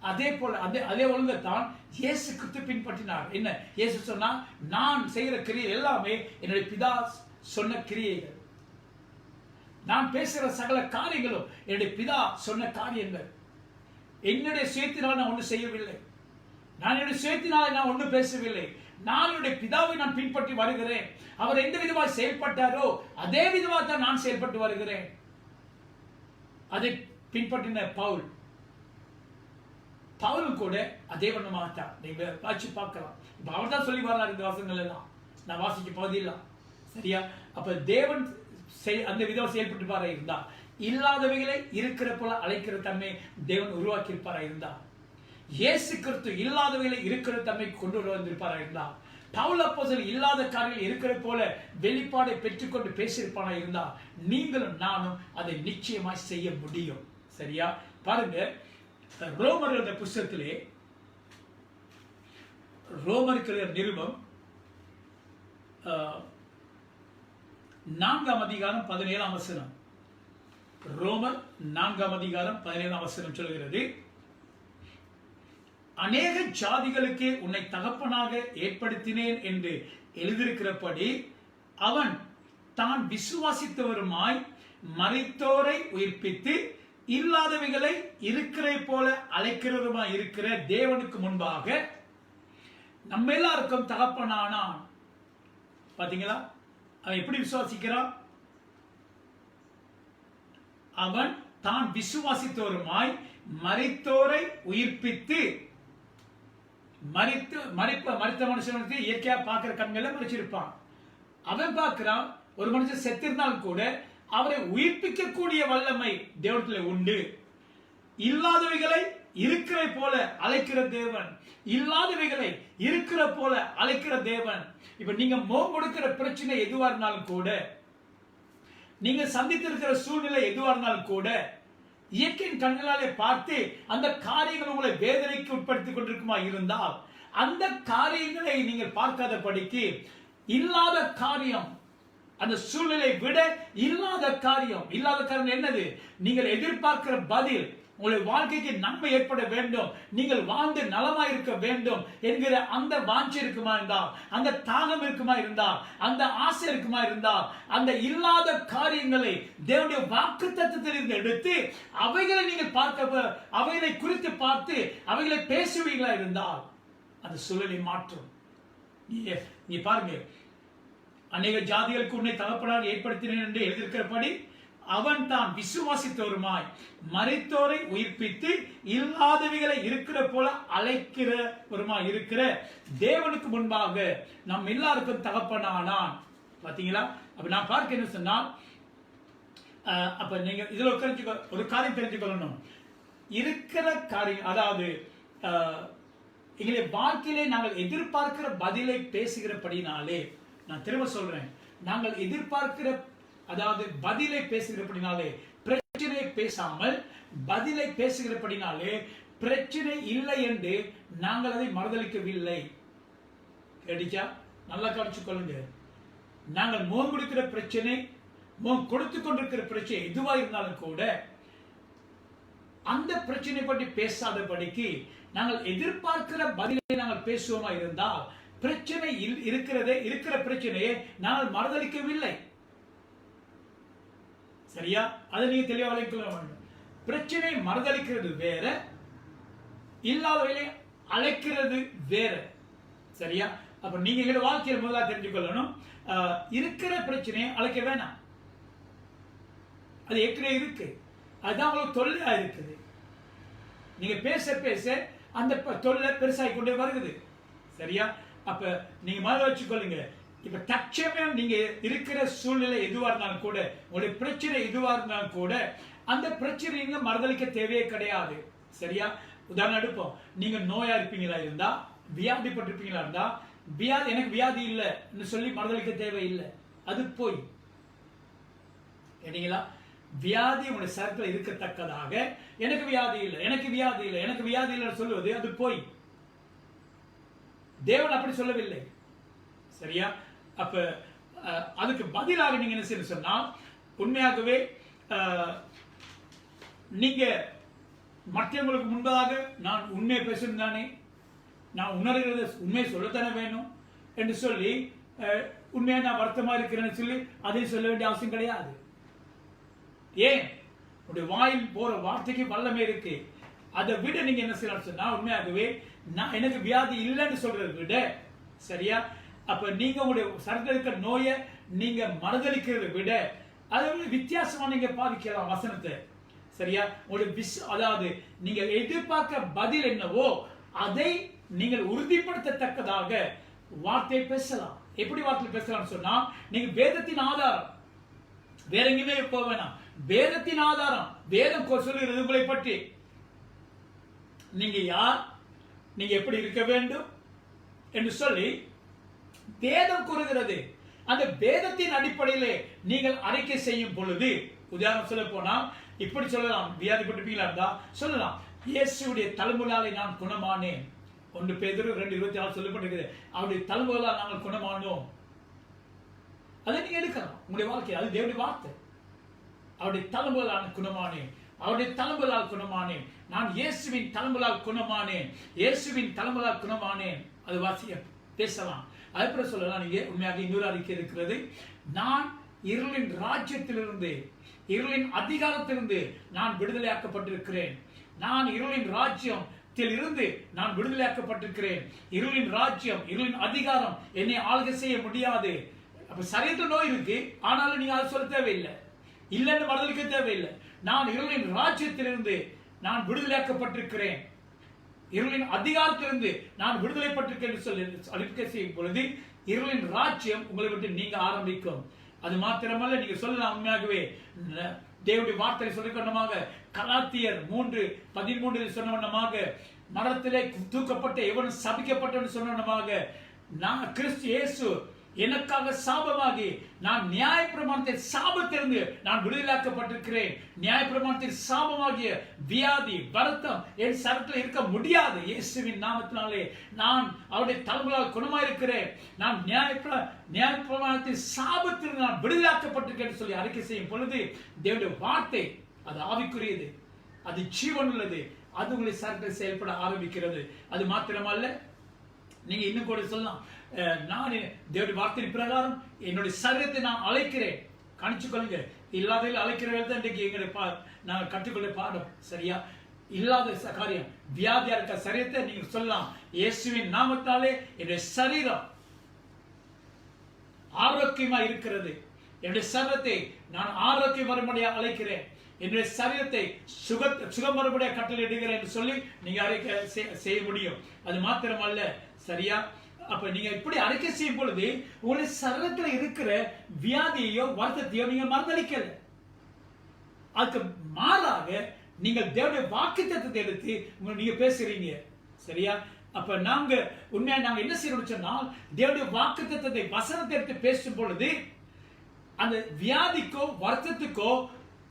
அதே போல அதே ஒழுங்கத்தான் இயேசு கிறிஸ்து பின்பற்றினார். என்ன இயேசு சொன்னா, நான் செய்கிற கிரியை எல்லாமே என்னுடைய பிதா சொன்ன கிரியைகள், நான் பேசுகிற சகல காரியங்களும் என்னுடைய பிதா சொன்ன காரியங்கள். என்னுடைய சுயத்தினால் நான் ஒன்றும் செய்யவில்லை, நான் என்னுடைய சுயத்தினால் நான் ஒன்றும் பேசவில்லை. நான் என்னுடைய பிதாவை நான் பின்பற்றி வருகிறேன். அவர் எந்த விதமாக செயல்பட்டாரோ அதே விதமாக தான் நான் செயல்பட்டு வருகிறேன். அதை பின்பற்றின பவுல் கூட அதே வண்ணமாகத்தான். நீங்க வாசி பார்க்கலாம். இப்ப அவர் தான் சொல்லி வர்றார் இந்த வாசகங்கள் எல்லாம், நான் வாசிக்க பகுதியெல்லாம். சரியா? அப்ப தேவன் அந்த விதம் செயல்பட்டு பாரா இருந்தா, இல்லாதவைகளை இருக்கிற போல அழைக்கிற தன்மை தேவன் உருவாக்கி இருப்பாரா இருந்தா, இயேசு கிறிஸ்து இல்லாதவைகளை இருக்கிற தன்மை கொண்டு வந்திருப்பாரா இருந்தா, பவுல் அப்போஸ்தலன் இல்லாத காரியங்கள் இருக்கிற போல வெளிப்பாடை பெற்றுக்கொண்டு பேசியிருப்பானா இருந்தா, நீங்களும் நானும் அதை நிச்சயமாய் செய்ய முடியும். சரியா? பாருங்க, ரோமர்கள் புஸ்தகத்திலே ரோமருக்கு நிருபம் 4ஆம் அதிகாரம் 17ஆம் வசனம். ரோமர் 4ஆம் அதிகாரம் 17ஆம் வசனம் சொல்கிறது, அநேக ஜாதிகளுக்கு உன்னை தகப்பனாக ஏற்படுத்தினேன் என்று எழுதியிருக்கிறபடி அவன் தான் விசுவாசித்தவருமாய் மரித்தோரை உயிர்ப்பித்து இல்லாதவைகளை இருக்கிற போல அழைக்கிறதுமாய் இருக்கிற தேவனுக்கு முன்பாக நம்ம எல்லாருக்கும் தகப்பனானான். பாத்தீங்களா? அவன் எப்படி விசுவாசிக்கிறான்? அவன் தான் விசுவாசித்தவருமாய் மரித்தோரை உயிர்ப்பித்து, மரித்த மனுஷனுக்கு இயற்கையா பார்க்கிற கண்களை மறைச்சிருப்பான். அவன் பார்க்கிறான், ஒரு மனுஷன் செத்திருந்தால் கூட அவரை உயிர்ப்பிக்கக்கூடிய வல்லமை தேவனத்தில் உண்டு. இல்லாதவைகளை இருக்கிற போல அழைக்கிற தேவன், இல்லாதவைகளை இருக்கிற போல அழைக்கிற தேவன். இப்ப நீங்க முகம் கொடுக்கிற பிரச்சனை எதுவா இருந்தாலும் கூட, நீங்க சந்தித்திருக்கிற சூழ்நிலை எதுவா இருந்தாலும் கூட, இயற்கையின் கண்களாலே பார்த்து அந்த காரியங்கள் உங்களை வேதனைக்கு உட்படுத்திக் கொண்டிருக்குமா இருந்தால், அந்த காரியங்களை நீங்கள் பார்க்காத படிக்கு இல்லாத காரியம், அந்த சூழ்நிலை விட இல்லாத காரியம் என்னது? நீங்கள் எதிர்பார்க்கிற பதில் உங்களுடைய வாழ்க்கைக்கு நன்மை ஏற்பட வேண்டும், நீங்கள் வாழ்ந்து நலமாய் இருக்க வேண்டும் என்கிற அந்த வாஞ்சை இருக்குமா இருந்தால், அந்த தாகம் இருக்குமா இருந்தால், அந்த ஆசை இருக்குமா இருந்தால், அந்த இல்லாத காரியங்களை தேவனுடைய வாக்குத்தத்தத்தில் இருந்து எடுத்து அவைகளை நீங்கள் பார்க்க, அவைகளை குறித்து பார்த்து அவைகளை பேசுவீர்களா இருந்தால் அந்த சூழலை மாற்றும். நீ பாருங்க, அநேக ஜாதிகளுக்கு உன்னை தகப்பனாக ஏற்படுத்தினேன் என்று எழுதியிருக்கிறபடி அவன் தான் விசுவாசித்தவருமாய் மரித்தோரை உயிர்ப்பித்து இல்லாதவைகளை இருக்கிற போல அழைக்கிறவருமாய் இருக்கிற தேவனுக்கு முன்பாக நம் எல்லாருக்கும் தகப்பனானான். பாத்தீங்களா? அப்ப நான் பார்க்க என்ன சொன்னால், அப்ப நீங்க இதுல ஒரு காரியம் தெரிஞ்சுக்கொள்ளணும். இருக்கிற காரியம், அதாவது எங்களை வாழ்க்கையிலே நாங்கள் எதிர்பார்க்கிற பதிலை பேசுகிறபடினாலே, நான் திரும்ப சொல்றேன், நாங்கள் எதிர்பார்க்கிற, அதாவது பதிலை பேசுகிறபடினாலே, பிரச்சனை பேசாமல் பதிலை பேசுகிறபடினாலே பிரச்சனை இல்லை என்று நாங்கள் அதை மறுதளிக்கவில்லை. கேடிச்சா? நல்லா கவனிச்சு கொள்ளுங்க. நாங்கள் முகம் கொடுக்கிற பிரச்சனை, முகம் கொடுத்து கொண்டிருக்கிற பிரச்சனை எதுவா இருந்தாலும் கூட அந்த பிரச்சனை பற்றி பேசாதபடிக்கு நாங்கள் எதிர்பார்க்கிற பதிலை நாங்கள் பேசுவோமா இருந்தால் பிரச்சனை இருக்கிற பிரச்சனையை நாங்கள் மறுதளிக்கவில்லை. சரியா? அதை நீங்க தெளிவாக விளங்கிக் கொள்ள வேண்டும். பிரச்சனை மறுதளிக்கிறது வேற, இல்லாதவர்களை அழைக்கிறது வேற. சரியா? அப்ப நீங்க எங்க வாழ்க்கையில் முதலா தெரிஞ்சு கொள்ளணும், இருக்கிற பிரச்சனையை அழைக்க வேணாம். அது ஏற்கனவே இருக்கு, அதுதான் உங்களுக்கு தொல்லையா இருக்குது. நீங்க பேச பேச அந்த தொல்லை பெருசாகி கொண்டே வருகிறது. சரியா? அப்ப நீங்க மனதில் வச்சுக்கொள்ளுங்க, இப்ப தற்சமயம் நீங்க இருக்கிற சூழ்நிலை எதுவா இருந்தாலும் கூட, உங்களுடைய பிரச்சனை எதுவா இருந்தாலும் கூட அந்த பிரச்சனைங்க மறுதளிக்க தேவையே கிடையாது. சரியா? உதாரணம் எடுப்போம். நீங்க நோயா இருப்பீங்களா இருந்தா, வியாதிப்பட்டிருப்பீங்களா இருந்தா, எனக்கு வியாதி இல்லை சொல்லி மறுதளிக்க தேவையில்லை, அது போய். கேட்டீங்களா? வியாதி உங்களுடைய சரத்துல இருக்கத்தக்கதாக எனக்கு வியாதி இல்லை, எனக்கு வியாதி இல்லை, எனக்கு வியாதி இல்லை சொல்லுவது அது போய். தேவன் அப்படி சொல்லவில்லை. சரியா? அப்ப அதுக்கு பதிலாக நீங்க என்ன செய்ய சொன்னால், உண்மையாகவே நீங்க மற்றவங்களுக்கு முன்பதாக நான் உண்மையை பேசணும் தானே, நான் உணர்கிறத உண்மையை சொல்லத்தானே வேணும் என்று சொல்லி உண்மையா நான் வருத்தமா இருக்கிறேன்னு சொல்லி அதையும் சொல்ல வேண்டிய அவசியம் கிடையாது. ஏன்? உடைய வாயில் போற வார்த்தைக்கு வல்லமை இருக்கு. அதை விட நீங்க என்ன செய்யலாம் சொன்னா, உண்மையாகவே நான் எனக்கு வியாதி இல்லைன்னு சொல்றதை விட, சரியா, அப்ப நீங்க உங்களுடைய சரீரத்தில் இருக்கிற நோயை நீங்க மறுதளிக்கிறதை விட அதை வித்தியாசமா நீங்க பாதிக்கலாம் வசனத்தை. சரியா? உங்களுடைய அதாவது நீங்க எதிர்பார்க்க பதில் என்னவோ அதை நீங்கள் உறுதிப்படுத்தத்தக்கதாக வார்த்தை பேசலாம். எப்படி வார்த்தை பேசலாம் சொன்னா, நீங்க வேதத்தின் ஆதாரம், வேற எங்கேயுமே போக வேணாம், வேதத்தின் ஆதாரம், வேதம் சொல்லுகிறது உங்களை பற்றி. நீங்க யார், நீங்க எப்படி இருக்க வேண்டும் என்று சொல்லி வேதம் கூறுகிறது. அந்த வேதத்தின் அடிப்படையிலே நீங்கள் அறிக்கை செய்யும் பொழுது, உதாரணம் சொல்ல போனா இப்படி சொல்லலாம், வியாதிப்பட்டிருப்பீங்களா இருந்தா சொல்லலாம், இயேசுடைய தழும்புகளாலே நான் குணமானேன். 1 பேதுரு 2:24 சொல்லப்பட்டிருக்கிறது, அவருடைய தழும்புகளால் நாங்கள் குணமானோம். அதை நீங்க எடுக்கலாம் உங்களுடைய வாழ்க்கை, அது தேவனுடைய வார்த்தை. அவருடைய தழும்புகளால் குணமானேன், அவருடைய தழும்புகளால் குணமானேன், நான் இயேசுவின் தழும்புகளால் குணமானேன், இயேசுவின் தழும்புகளால் குணமானேன். அது வாசிய பேசலாம். அதுபோல சொல்லலாம், நீங்க உண்மையாக இன்னொரு அறிக்கை இருக்கிறது, நான் இருளின் ராஜ்யத்திலிருந்து, இருளின் அதிகாரத்திலிருந்து நான் விடுதலையாக்கப்பட்டிருக்கிறேன். நான் இருளின் ராஜ்யத்தில் இருந்து நான் விடுதலையாக்கப்பட்டிருக்கிறேன். இருளின் ராஜ்யம், இருளின் அதிகாரம் என்னை ஆளுகை செய்ய முடியாது. அப்ப சரீரத்தில் நோய் இருக்கு, ஆனாலும் நீங்க அதை சொல்ல தேவையில்லை, இல்லைன்னு மறுதளிக்க தேவையில்லை. நான் இருளின் ராஜ்யத்திலிருந்து நான் விடுதலையாக்கப்பட்டிருக்கிறேன், இருளின் அதிகாரத்திலிருந்து நான் விடுதலைப்பட்டிருக்கேன் என்று சொல்லி அறிக்கை செய்யும் பொழுது இருளின் ராஜ்யம் உங்களை விட்டு நீங்க ஆரம்பிக்கும். அது மாத்திரமல்ல, நீங்க சொல்லலாம், உண்மையாகவே தேவனுடைய வார்த்தை சொல்லிக்கொண்டமாக கலாத்தியர் 3:13 சொன்னவண்ணமாக, மரத்திலே தூக்கப்பட்ட எவனும் சபிக்கப்பட்டவன் சொன்னவண்ணமாக, நான் கிறிஸ்து இயேசு எனக்காக சாபமாகி நான் நியாயப்பிரமாணத்தின் சாபத்திலிருந்து நான் விடுதலாக்கப்பட்டிருக்கிறேன். நியாயப்பிரமாணத்தின் சாபமாகிய வியாதி வருத்தம் என் சரத்தில் இருக்க முடியாது. இயேசுவின் நாமத்தினாலே நான் அவருடைய தழும்புகளால் குணமாயிருக்கிறேன். நான் நியாயப்பிரமாணத்தின் சாபத்திலிருந்து நான் விடுதலாக்கப்பட்டிருக்கேன் சொல்லி அறிக்கை செய்யும் பொழுது தேவனுடைய வார்த்தை அது ஆவிக்குரியது. அது ஜீவன் உள்ளது, அது உங்களை சரீரத்தில் செயல்பட ஆரம்பிக்கிறது. அது மாத்திரமல்ல, நீங்க இன்னும் கூட சொல்லலாம், நான் தேவனுடைய வார்த்தையின் பிரகாரம் என்னுடைய சரீரத்தை நான் அழைக்கிறேன். கணிச்சுக்கொள்ளுங்க, இல்லாததில் அழைக்கிறவர்கள் தான் இன்றைக்கு எங்களை நாங்கள் கற்றுக்கொள்ள பாடம். சரியா? இல்லாத காரியம், வியாதியா இருக்க சரீரத்தை நீங்க சொல்லலாம், இயேசுவின் நாமத்தாலே என்னுடைய சரீரம் ஆரோக்கியமா இருக்கிறது, என்னுடைய சரீரத்தை நான் ஆரோக்கியம் வரும்படியாக அழைக்கிறேன், என்னுடைய சரீரத்தை சுகம் வரும்படியாக கட்டளையிடுகிறேன் என்று சொல்லி நீங்க அறிக்கை செய்ய முடியும். அது மாத்திரமல்ல, சரியா? அப்ப நீங்க இப்படி அறிக்கை செய்யும் பொழுது உங்களுடைய சரீரத்தில் இருக்கிற வியாதியையோ வருத்தத்தையோ நீங்க மறுதளிக்கல. அதுக்கு மாறாக நீங்கள் தேவனுடைய வாக்குத்தத்தத்தை எடுத்து நீங்க பேசுறீங்க. சரியா? அப்ப நாங்க உண்மையா நாங்க என்ன செய்யணும் சொன்னால், தேவனுடைய வாக்குத்தத்தத்தை வசனத்தை எடுத்து பேசும் பொழுது அந்த வியாதிக்கோ வருத்தத்துக்கோ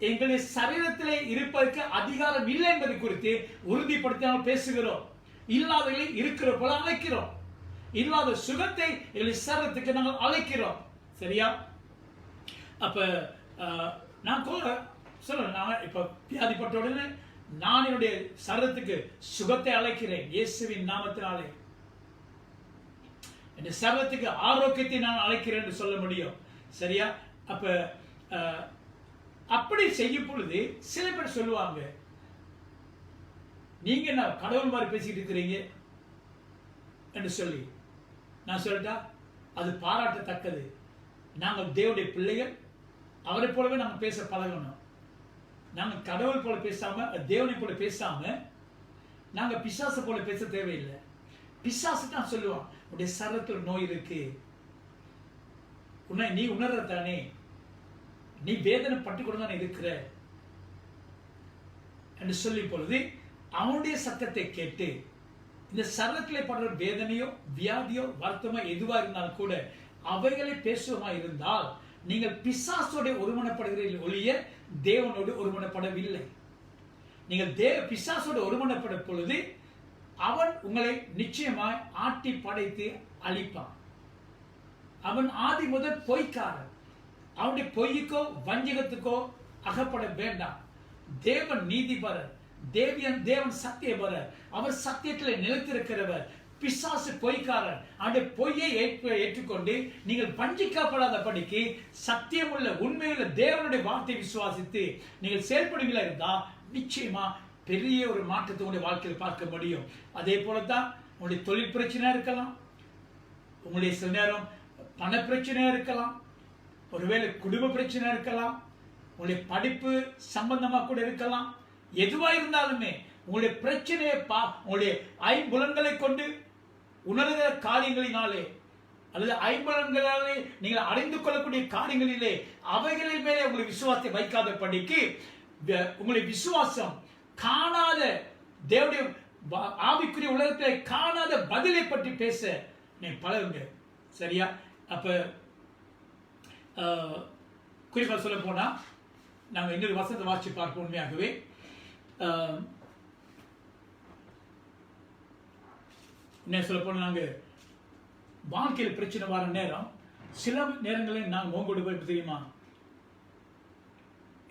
எங்களுடைய சரீரத்திலே இருப்பதற்கு அதிகாரம் இல்லை என்பதை குறித்து உறுதிப்படுத்தாமல் பேசுகிறோம். இல்லாதவர்களை இருக்கிற போல அழைக்கிறோம், இல்லாத சுகத்தை எங்களுடைய சரீரத்துக்கு நாங்கள் அழைக்கிறோம். சரியா? அப்ப நான் சொல்றேன், நான் இப்ப வியாதிப்பட்ட உடனே நான் என்னுடைய சரீரத்துக்கு சுகத்தை அழைக்கிறேன் இயேசுவின் நாமத்தினாலே. என் சரீரத்துக்கு ஆரோக்கியத்தை நான் அழைக்கிறேன் என்று சொல்ல முடியும். சரியா? அப்ப அப்படி செய்யும் பொழுது சில பேர் சொல்லுவாங்க, நீங்க என்ன கடவுள் மாதிரி பேசிட்டு இருக்கிறீங்க என்று சொல்லி. நான் சொல்லிட்டா அது பாராட்டத்தக்கது. நாங்கள் தேவனுடைய பிள்ளைகள், அவரை போலவே நாங்கள் பேச பழகணும். நாங்கள் கடவுள் போல பேசாம, தேவனை போல பேசாம, நாங்க பிசாசு போல பேச தேவையில்லை. பிசாசு தான் சொல்லுவான், உடைய சரீரத்தில் நோய் இருக்கு, நீ உணர்றதானே, நீ வேதனை பட்டு கூட தானே இருக்கிற என்று சொல்லி பொழுது அவனுடைய சத்தத்தை கேட்டு இந்த சரீரத்திலே படுற வேதனையோ வியாதியோ வருத்தமோ எதுவா இருந்தாலும் கூட அவைகளை பேசுவமா இருந்தால் நீங்கள் பிசாசோட ஒருமனப்படுகிறீர்கள் ஒழிய தேவனோடு ஒருமனப்படவில்லை. நீங்கள் பிசாசோடு ஒருமனப்படும் பொழுது அவன் உங்களை நிச்சயமாய் ஆட்டி படைத்து அழிப்பான். அவன் ஆதி முதல் பொய்க்காரன். அவனுடைய பொய்யுக்கோ வஞ்சகத்துக்கோ அகப்பட வேண்டாம். தேவன் நீதிபரர், தேவன் சத்தியபரர், அவர் சத்தியத்தில் நிலைத்திருக்கிறவர். பிசாசு பொய்க்காரன். அவனுடைய பொய்யை ஏற்றுக்கொண்டு நீங்கள் வஞ்சிக்கப்படாதபடிக்கு சத்தியமுள்ள உண்மையுள்ள தேவனுடைய வார்த்தை விசுவாசித்து நீங்கள் செயல்படுவீங்களா இருந்தா நிச்சயமா பெரிய ஒரு மாற்றத்தை உங்களுடைய வாழ்க்கையில் பார்க்க முடியும். அதே போலதான் உங்களுடைய தொழில் பிரச்சனையா இருக்கலாம், உங்களுடைய சில நேரம் பண பிரச்சனையா இருக்கலாம், ஒருவேளை குடும்ப பிரச்சனையா இருக்கலாம், உங்களுடைய படிப்பு சம்பந்தமா கூட இருக்கலாம். எதுவா இருந்தாலுமே உங்களுடைய பிரச்சனையை உங்களுடைய ஐம்புலன்களை கொண்டு உணர்கிற காரியங்களினாலே அல்லது ஐம்புலன்களாலே நீங்கள் அறிந்து கொள்ளக்கூடிய காரியங்களிலே அவைகளின் மேலே உங்களுடைய விசுவாசத்தை வைக்காத படிக்கு உங்களுடைய விசுவாசம் காணாத தேவனுடைய ஆவிக்குரிய உலகத்தை காணாத பதிலை பற்றி பேச நீ பழகுங்க. சரியா? அப்ப குறிப்பாக சொல்ல போனா நாங்கள் இன்னொரு வசனத்தை வாசிச்சு பார்ப்போம். உண்மையாகவே என்ன சொல்ல போனா, நாங்கள் வாழ்க்கையில் பிரச்சனை வர நேரம் சில நேரங்களில் நாங்கள் மோங்கோடு போய் தெரியுமா,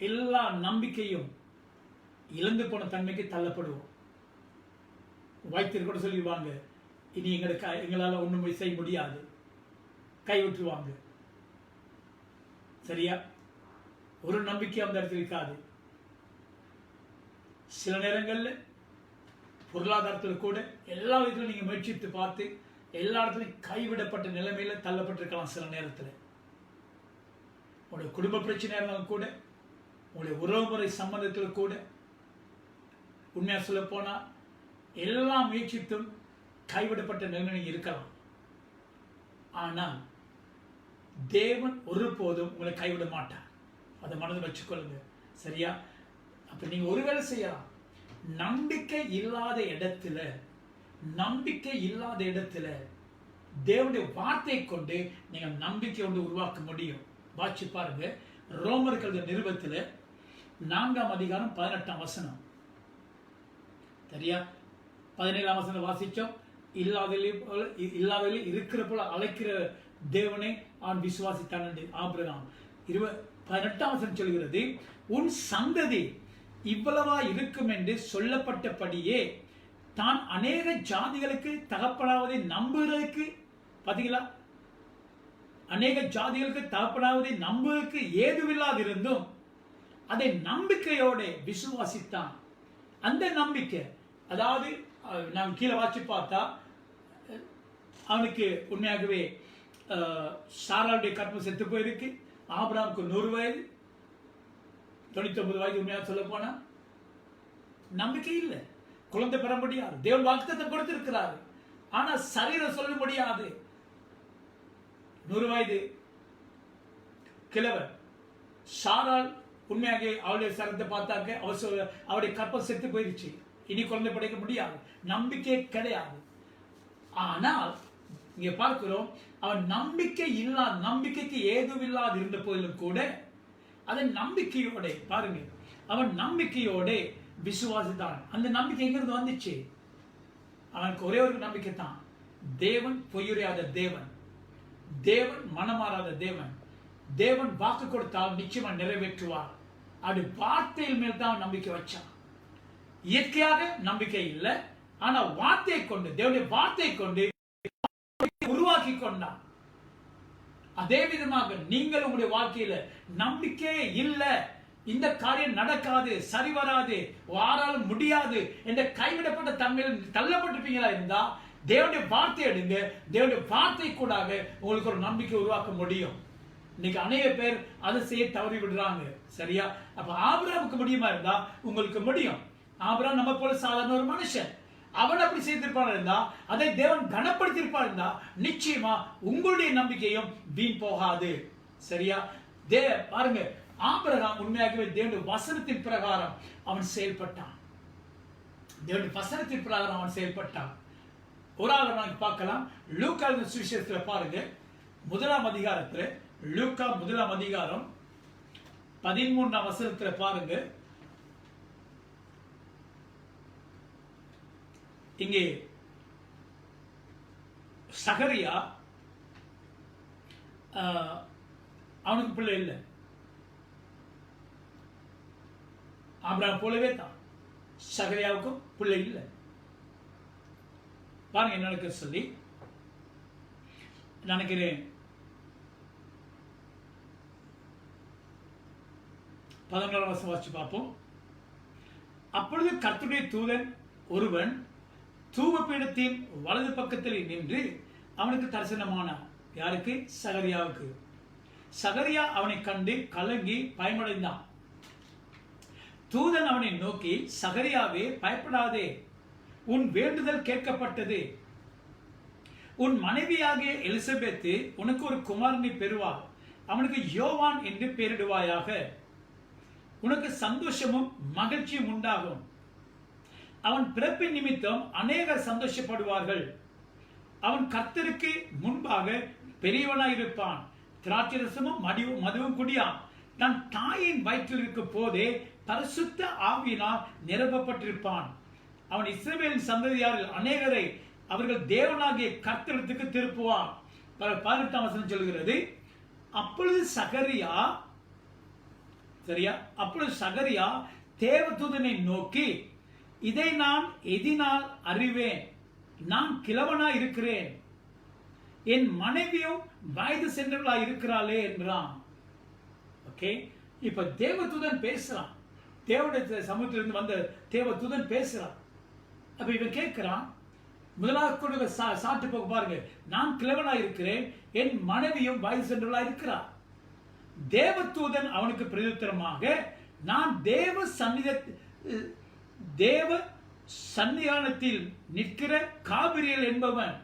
எல்லா நம்பிக்கையும் இழந்து போன தன்மைக்கு தள்ளப்படுவோம். வைத்தியர் கூட சொல்லிடுவாங்க, இனி எங்களால் ஒன்றும் செய்ய முடியாது, கைவிட்டுருவாங்க. சரியா? ஒரு நம்பிக்கை அந்த இடத்துல இருக்காது. சில நேரங்களில் பொருளாதாரத்தில் கூட எல்லா விதத்திலும் நீங்க முயற்சித்து பார்த்து எல்லா இடத்துலையும் கைவிடப்பட்ட நிலைமையில தள்ளப்பட்டிருக்கலாம். சில நேரத்தில் உங்களுடைய குடும்ப பிரச்சனையா இருந்தாலும் கூட, உங்களுடைய உறவுமுறை சம்பந்தத்தில் கூட, உண்மையா சொல்ல போனா எல்லா முயற்சித்தும் கைவிடப்பட்ட நிலைமை இருக்கலாம். ஆனால் தேவன் ஒருபோதும் உங்களை கைவிட மாட்டார். அதை மனதில் வச்சுக்கொள்ளுங்க. சரியா? அப்ப நீங்க ஒருவேளை செய்யலாம், நம்பிக்கை இல்லாத இடத்துல தேவனுடைய வார்த்தையை கொண்டு நீங்க நம்பிக்கை ஒன்று உருவாக்க முடியும். வாட்சி பாருங்க, ரோமர்கள் நிருபத்தில் 4ஆம் அதிகாரம் 18ஆம் வசனம். சரியா? 17ஆம் வசனம் வாசிச்சோம். இல்லாதவர்கள் இருக்கிற போல அழைக்கிற தேவனை அவன் விசுவாசித்தான் என்று ஆபிரகாம். 18ஆம் வசனம் சொல்கிறது, உன் சந்ததி இவ்வளவா இருக்கும் என்று சொல்லப்பட்டபடியே தான் அநேக ஜாதிகளுக்கு தகப்பனாவதை நம்புவதற்கு, பாத்தீங்களா, அநேக ஜாதிகளுக்கு தகப்பனாவதை நம்புவதற்கு ஏதுவில்லாதிருந்தும் அதை நம்பிக்கையோட விசுவாசித்தான். அந்த நம்பிக்கை, அதாவது நாம் கீழே வாசி பார்த்தா அவனுக்கு உண்மையாகவே சாராளுடைய கற்பம் செத்து போயிருக்கு. ஆபிரகாமுக்கு 100 வயது, 99 வயது. உண்மையாக சொல்ல போனா நம்பிக்கை இல்லை, குழந்தை பெற முடியாது. தேவன் வாக்குத்தத்தம் கொடுத்திருக்கிறார், ஆனா சரீரம் சொல்ல முடியாது. 100 வயது கிழவர் சாராள் உண்மையாக அவளுடைய சரத்தை பார்த்தாக்க அவருடைய கற்பம் செத்து போயிடுச்சு, இனி குழந்தை படைக்க முடியாது, நம்பிக்கை கிடையாது. ஆனால் இங்க பார்க்கிறோம், அவன் நம்பிக்கைக்கு ஏதுவில்லாது இருந்த போதிலும் கூட அதை நம்பிக்கையோட, பாருங்க, அவன் நம்பிக்கையோட விசுவாசித்தான். அந்த நம்பிக்கை எங்கிருந்து வந்துச்சு? அவனுக்கு ஒரே ஒரு நம்பிக்கை தான், தேவன் பொய்யுரையாத தேவன், தேவன் மனமாறாத தேவன், தேவன் வாக்கு கொடுத்தால் நிச்சயமா நிறைவேற்றுவார். அது வார்த்தையில் மேல் தான் நம்பிக்கை வச்சான். இயற்கையாக நம்பிக்கை இல்லை, ஆனா வார்த்தையை கொண்டு, தேவனுடைய வார்த்தையை கொண்டு உருவாக்கி கொண்டான். அதே விதமாக நீங்கள் உங்களுடைய வாழ்க்கையில நம்பிக்கையே இல்லை, இந்த காரியம் நடக்காது, சரி வராது, வாராலும் முடியாது என்ற கைவிடப்பட்ட தன்மையில் தள்ளப்பட்டிருப்பீங்களா இருந்தா தேவனுடைய வார்த்தை எடுங்க. தேவனுடைய வார்த்தை கூடாக உங்களுக்கு ஒரு நம்பிக்கை உருவாக்க முடியும். இன்னைக்கு அநேக பேர் அதை செய்ய தவறி விடுறாங்க. சரியா? அப்ப ஆபிரகாமுக்கு முடியுமா இருந்தா உங்களுக்கு முடியும். ஆபிரகாம் நம்ம போல சாதாரண ஒரு மனுஷன், அவன் அப்படி செய்திருப்பான் இருந்தா, அதை தேவன் கனப்படுத்தியிருப்பான் இருந்தா, நிச்சயமா உங்களுடைய நம்பிக்கையும் வீண் போகாது. சரியா? பாருங்க, ஆபிரகாம் உண்மையாகவே தேவனுடைய வசனத்தின் பிரகாரம் அவன் செயல்பட்டான். தேவனுடைய வசனத்தின் பிரகாரம் அவன் செயல்பட்டான். ஒரு ஆள் பார்க்கலாம், லூக்கா சுவிசேஷத்துல பாருங்க, 1ஆம் அதிகாரத்துல, லூக்கா 1ஆம் அதிகாரம் 13ஆம் வசனத்துல பாருங்க. இங்கே சகரியா அவனுக்கு பிள்ளை இல்லை, ஆபிரகாம் போலவே தான் சகரியாவுக்கும் பிள்ளை இல்லை. பாருங்க என்ன நடக்க சொல்லி நினைக்கிறேன். 11ஆம் வசனம் வாசிச்சு பார்ப்போம். அப்பொழுது கர்த்தருடைய தூதன் ஒருவன் தூபபீடத்தின் வலது பக்கத்தில் நின்று அவனுக்கு தரிசனமானார். யாருக்கு? சகரியாவுக்கு. சகரியா அவனை கண்டு கலங்கி பயமடைந்தான். தூதன் அவனை நோக்கி, சகரியாவே, பயப்படாதே, உன் வேண்டுதல் கேட்கப்பட்டது. உன் மனைவியாகிய எலிசபெத்து உனக்கு ஒரு குமாரனை பெறுவார். அவனுக்கு யோவான் என்று பெயரிடுவாயாக. உனக்கு சந்தோஷமும் மகிழ்ச்சியும் உண்டாகும். அவன் பிறப்பின் நிமித்தம் அநேகர் சந்தோஷப்படுவார்கள். அவன் கர்த்தருக்கு முன்பாக பெரியவனாயிருப்பான். திராட்சரசமும் மதுவும் குடியான். தன் தாயின் வயிற்றில் இருக்கும் போதே பரிசுத்த ஆவியினால் நிரப்பப்பட்டிருப்பான். அவன் இஸ்ரவேலின் சந்ததியாரில் அநேகரை அவர்கள் தேவனாகிய கர்த்தருக்கு திருப்புவான். 18ஆம் வசனம் சொல்கிறது, அப்பொழுது சகரியா, சரியா, அப்பொழுது சகரியா தேவதூதனை நோக்கி, இதை நான் எதினால் அறிவேன்? நான் கிழவனாய் இருக்கிறேன், என் மனைவியும் வயது சென்றவளாய் இருக்கிறாளே என்றான். ஓகே, இப்ப தேவதூதன் பேசுறான், தேவனுடைய சமூகத்திலிருந்து வந்த தேவதூதன் பேசுறான். அப்ப இவன் கேட்கிறான், முதலாவது சாட்டு போக பாருங்க, நான் கிழவனாய் இருக்கிறேன், என் மனைவியும் வயது சென்றவளாய் இருக்கிறார். தேவதூதன் அவனுக்கு பிரதியுத்தரமாக, நான் தேவ சன்னிதானத்தில் நிற்கிற காபிரியல் என்பவன்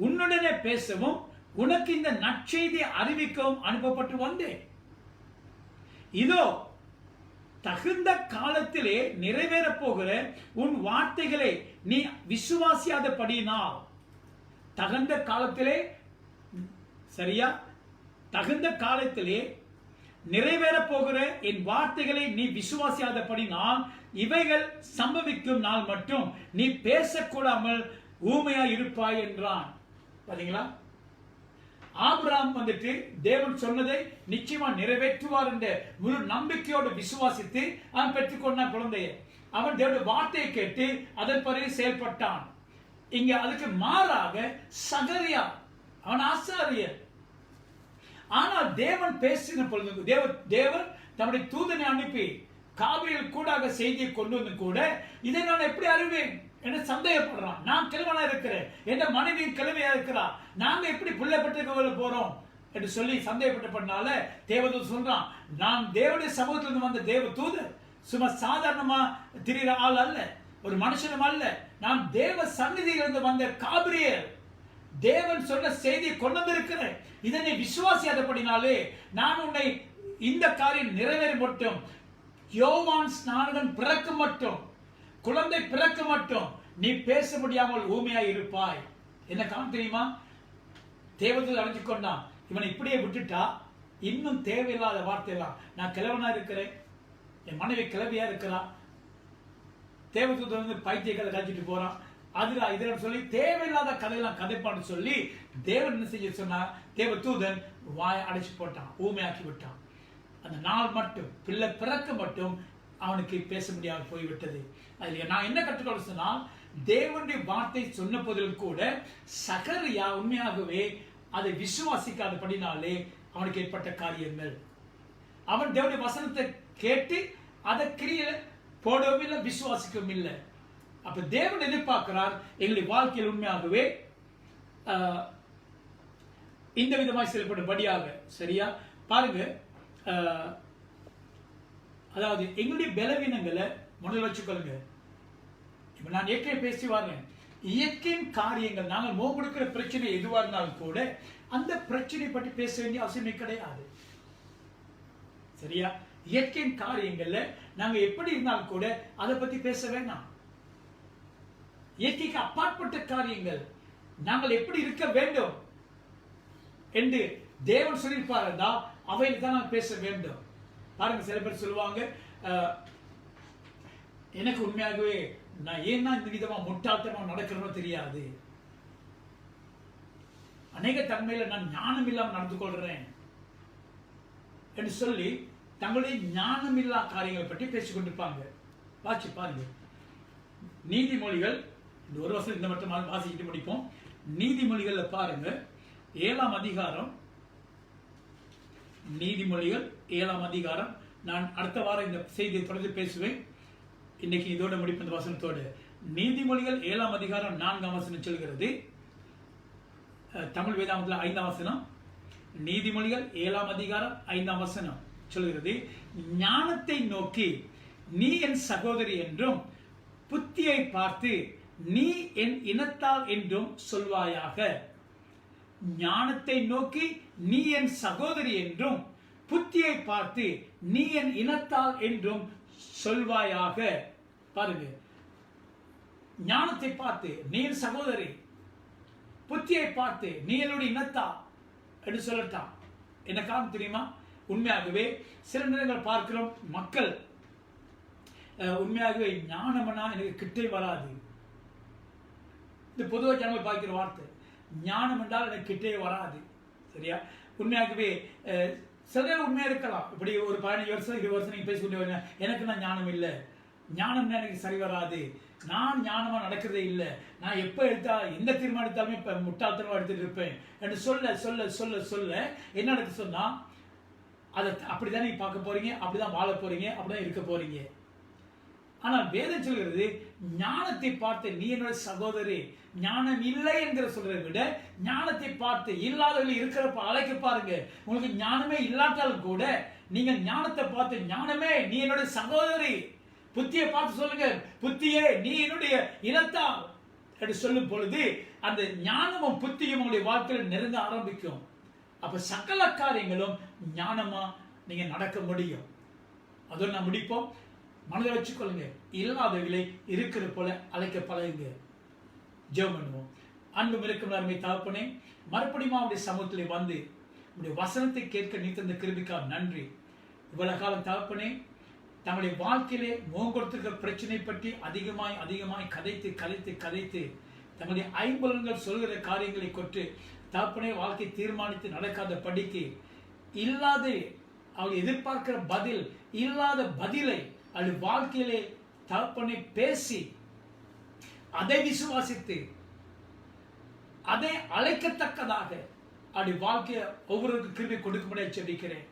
உன்னுடனே பேசவும் உனக்கு இந்த நற்செய்தியை அறிவிக்கவும் அனுப்பப்பட்டு வந்தேன். இதோ தகுந்த காலத்திலே நிறைவேறப் போகிற உன் வார்த்தைகளை நீ விசுவாசியாதபடியினால், தகுந்த காலத்திலே, சரியா, தகுந்த காலத்திலே நிறைவேறப் போகிற என் வார்த்தைகளை நீ விசுவாசியாதபடினால் இவைகள் சம்பவிக்கும் நாள் மட்டும் நீ பேசக்கூடாமல் ஊமையா இருப்பாய் என்றான். பாத்தீங்களா? ஆபிரகாம் வந்துட்டு தேவன் சொன்னதை நிச்சயமா நிறைவேற்றுவார் என்ற முழு நம்பிக்கையோடு விசுவாசித்து அவன் பெற்றுக்கொண்டான் குழந்தையை. அவன் தேவனுடைய வார்த்தையை கேட்டு அதன் பிறகு செயல்பட்டான். இங்க அதுக்கு மாறாக சகரியா, அவன் ஆசாரியர். ஆனால் தேவன் பேசின பொழுது தேவன் தம்முடைய தூதனை அனுப்பி காபிரியல் கூடாக செய்தியை கொண்டு வந்து கூட இதை நான் எப்படி அறிவேன் என்று சந்தேகப்படுறான். நான் கிழவனா இருக்கிறேன், என் மனைவி கிழமையா இருக்கிறா, நாங்க எப்படி பிள்ளை பெற்றுக்க போறோம் என்று சொல்லி சந்தேகப்பட்டனால தேவதூதன் சொல்றான், நான் தேவனுடைய சமூகத்திலிருந்து வந்த தேவ தூதர், சும்மா சாதாரணமா திரிகிற ஆள் அல்ல, ஒரு மனுஷனும் அல்ல, நான் தேவ சந்நிதியிலிருந்து வந்த காபிரியல், தேவன் சொன்ன செய்தியை கொண்டு வந்திருக்கிறேன், இதனை விசுவாசியாதபடினாலே நான் உன்னை இந்த காரியம் நிறைவேற மட்டும், யோவான் ஸ்நானகன் பிறக்க மட்டும், குழந்தை பிறக்க மட்டும் நீ பேச முடியாமல் ஊமையாய் இருப்பாய். என்ன காரணம் தெரியுமா? தேவதூதன் அழைச்சு கொண்டான். இவனை இப்படியே விட்டுட்டா இன்னும் தேவையில்லாத வார்த்தையெல்லாம், நான் கிழவனா இருக்கிறேன், என் மனைவி கிழவியா இருக்கிறா, தேவதூதன் வந்து பைத்தியங்களை கழிச்சிட்டு போறான், அதுல இதுல சொல்லி தேவையில்லாத கதையெல்லாம் கதைப்பான்னு சொல்லி தேவன் என்ன செய்ய சொன்னா, தேவதூதன் வாயை அடைச்சு போட்டான், ஊமையாக்கி விட்டான். அந்த நாள் மட்டும், பிள்ளை பிறக்க மட்டும் அவனுக்கு பேச முடியாமல் போய்விட்டது. அதுல நான் என்ன கற்றுக்கொள்ள சொன்னால், தேவனுடைய வார்த்தை சொன்ன போதிலும் கூட சகரியா உண்மையாகவே அதை விசுவாசிக்காதபடினாலே அவனுக்கு ஏற்பட்ட காரியங்கள். அவன் தேவனுடைய வசனத்தை கேட்டு அதை கிரியை போடவும் இல்லை, விசுவாசிக்கவும் இல்லை. அப்ப தேவன் எதிர்பார்க்கிறார் எங்களுடைய வாழ்க்கையில் உண்மையாகவே இந்த விதமாய் செயல்படும்படியாக. சரியா பாருங்க, அதாவது எங்களுடைய பலவீனங்களை மனதில் வச்சுக்கொள்ளுங்க. இப்ப நான் ஏற்கனவே பேசி வரேன், இயற்கையின் காரியங்கள், நாங்கள் முகம் கொடுக்கிற பிரச்சனை எதுவாக இருந்தாலும் கூட அந்த பிரச்சனை பற்றி பேச வேண்டிய அவசியமே கிடையாது. சரியா? இயற்கையின் காரியங்கள்ல நாங்க எப்படி இருந்தாலும் கூட அதை பத்தி பேச வேண்டாம். இயற்கைக்கு அப்பாற்பட்ட காரியங்கள், நாங்கள் எப்படி இருக்க வேண்டும் என்று தேவன் சொல்லியிருப்பாருந்தா அவையில் தான் நாங்கள் பேச வேண்டும். பாருங்க, சில பேர் சொல்லுவாங்க, எனக்கு உண்மையாகவே நான் ஏன்னா இந்த விதமா முட்டாள்தனமா நடக்கிறனோ தெரியாது, அநேக தன்மையில நான் ஞானம் இல்லாமல் நடந்து கொள்றேன் என்று சொல்லி தங்களுடைய ஞானம் இல்லா காரியங்களை பற்றி பேசிக் கொண்டிருப்பாங்க. வாசி பாருங்க, நீதிமொழிகள், இந்த ஒரு வருஷம் இந்த மட்டும் வாசிக்கிட்டு முடிப்போம். நீதிமொழிகள்ல பாருங்க, 7ஆம் அதிகாரம், நீதிமொழிகள் 7ஆம் அதிகாரம். நான் அடுத்த வாரம் இந்த செய்தியை தொடர்ந்து பேசுவேன். இன்னைக்கு இதோட முடிப்பு இந்த வசனத்தோடு. நீதிமொழிகள் 7ஆம் அதிகாரம் 4ஆம் வசனம் சொல்கிறது, தமிழ் வேதாகமத்தில் 5ஆம் வசனம். நீதிமொழிகள் 7ஆம் அதிகாரம் 5ஆம் வசனம் சொல்கிறது, ஞானத்தை நோக்கி நீ என் சகோதரி என்றும் புத்தியை பார்த்து நீ என் இனத்தால் என்றும் சொல்வாயாக. ஞானத்தை நோக்கி நீ என் சகோதரி என்றும் புத்தியை பார்த்து நீ என் இனத்தால் என்றும் சொல்வாயாக. பாருங்க, ஞானத்தை பார்த்து நீ என் சகோதரி, புத்தியை பார்த்து நீ என்னுடைய இனத்தா என்று சொல்லட்டான். என்ன காரணம் தெரியுமா? உண்மையாகவே சில நேரங்கள் பார்க்கிறோம், மக்கள் உண்மையாகவே ஞானம்னா எனக்கு கிட்டே வராது. இந்த பொதுவாக ஜனங்கள் பார்க்கிற வார்த்தை, ஞானம் என்றால் எனக்கு கிட்டே வராது. சரியா? உண்மையாகவே சில நேரம் உண்மையா இருக்கலாம். இப்படி ஒரு 15 வருஷம் 20 வருஷம் நீங்க பேசிக்கிட்டு எனக்கு நான் ஞானம் இல்லை, ஞானம் எனக்கு சரி வராது, நான் ஞானமா நடக்கிறதே இல்லை, நான் எப்ப எடுத்தா எந்த தீர்மானம் எடுத்தாலுமே இப்ப முட்டாள்தனமா எடுத்துட்டு இருப்பேன் என்று சொல்ல சொல்ல சொல்ல சொல்ல என்ன நடக்கு சொன்னா, அதை அப்படிதான் நீங்க பார்க்க போறீங்க, அப்படிதான் வாழ போறீங்க, அப்படிதான் இருக்க போறீங்க. ஆனால் வேதம் சொல்கிறது, ஞானத்தை பார்த்து நீ என்னோட சகோதரி, ஞானம் இல்லை என்கிற சொல்றதை விட ஞானத்தை பார்த்து இல்லாதவர்கள் இருக்கிறப்ப அழைக்க பாருங்க. உங்களுக்கு ஞானமே இல்லாட்டாலும் கூட நீங்க ஞானத்தை பார்த்து, ஞானமே நீ என்னோட சகோதரி, புத்தியை பார்த்து சொல்லுங்க, புத்தியே நீ என்னுடைய இனத்தால் என்று சொல்லும் பொழுது அந்த ஞானமும் புத்தியும் உங்களுடைய வாழ்க்கையில் நெருங்க ஆரம்பிக்கும். அப்ப சகல காரியங்களும் ஞானமா நீங்க நடக்க முடியும். அதோடு நான் முடிப்போம். மனதை வச்சுக்கொள்ளுங்க, இல்லாதவர்களை இருக்கிற போல அழைக்க பழகுங்க. ஜெபம் பண்ணுவோம். அன்பு இருக்கும் அருமை தகப்பனே, மறுபடியும் அவருடைய சமூகத்திலே வந்து உடைய வசனத்தை கேட்க நீ தந்த கிருபைக்காக நன்றி. இவ்வளவு காலம் தகப்பனே, தங்களுடைய வாழ்க்கையிலே முகம் கொடுத்திருக்கிற பிரச்சனை பற்றி அதிகமாய் அதிகமாய் கதைத்து கதைத்து கதைத்து தங்களுடைய ஐம்பலன்கள் சொல்கிற காரியங்களை கொண்டு தகப்பனே வாழ்க்கை தீர்மானித்து நடக்காத படிக்கு இல்லாத அவள் எதிர்பார்க்கிற பதில் இல்லாத பதிலை அது வாழ்க்கையிலே தகப்பனை பேசி அதை விசுவாசித்து அதை அழைக்கத்தக்கதாக அப்படி வாழ்க்கையை ஒவ்வொருவருக்கும் கிருபை கொடுக்கும்படியாக ஜெபிக்கிறேன்.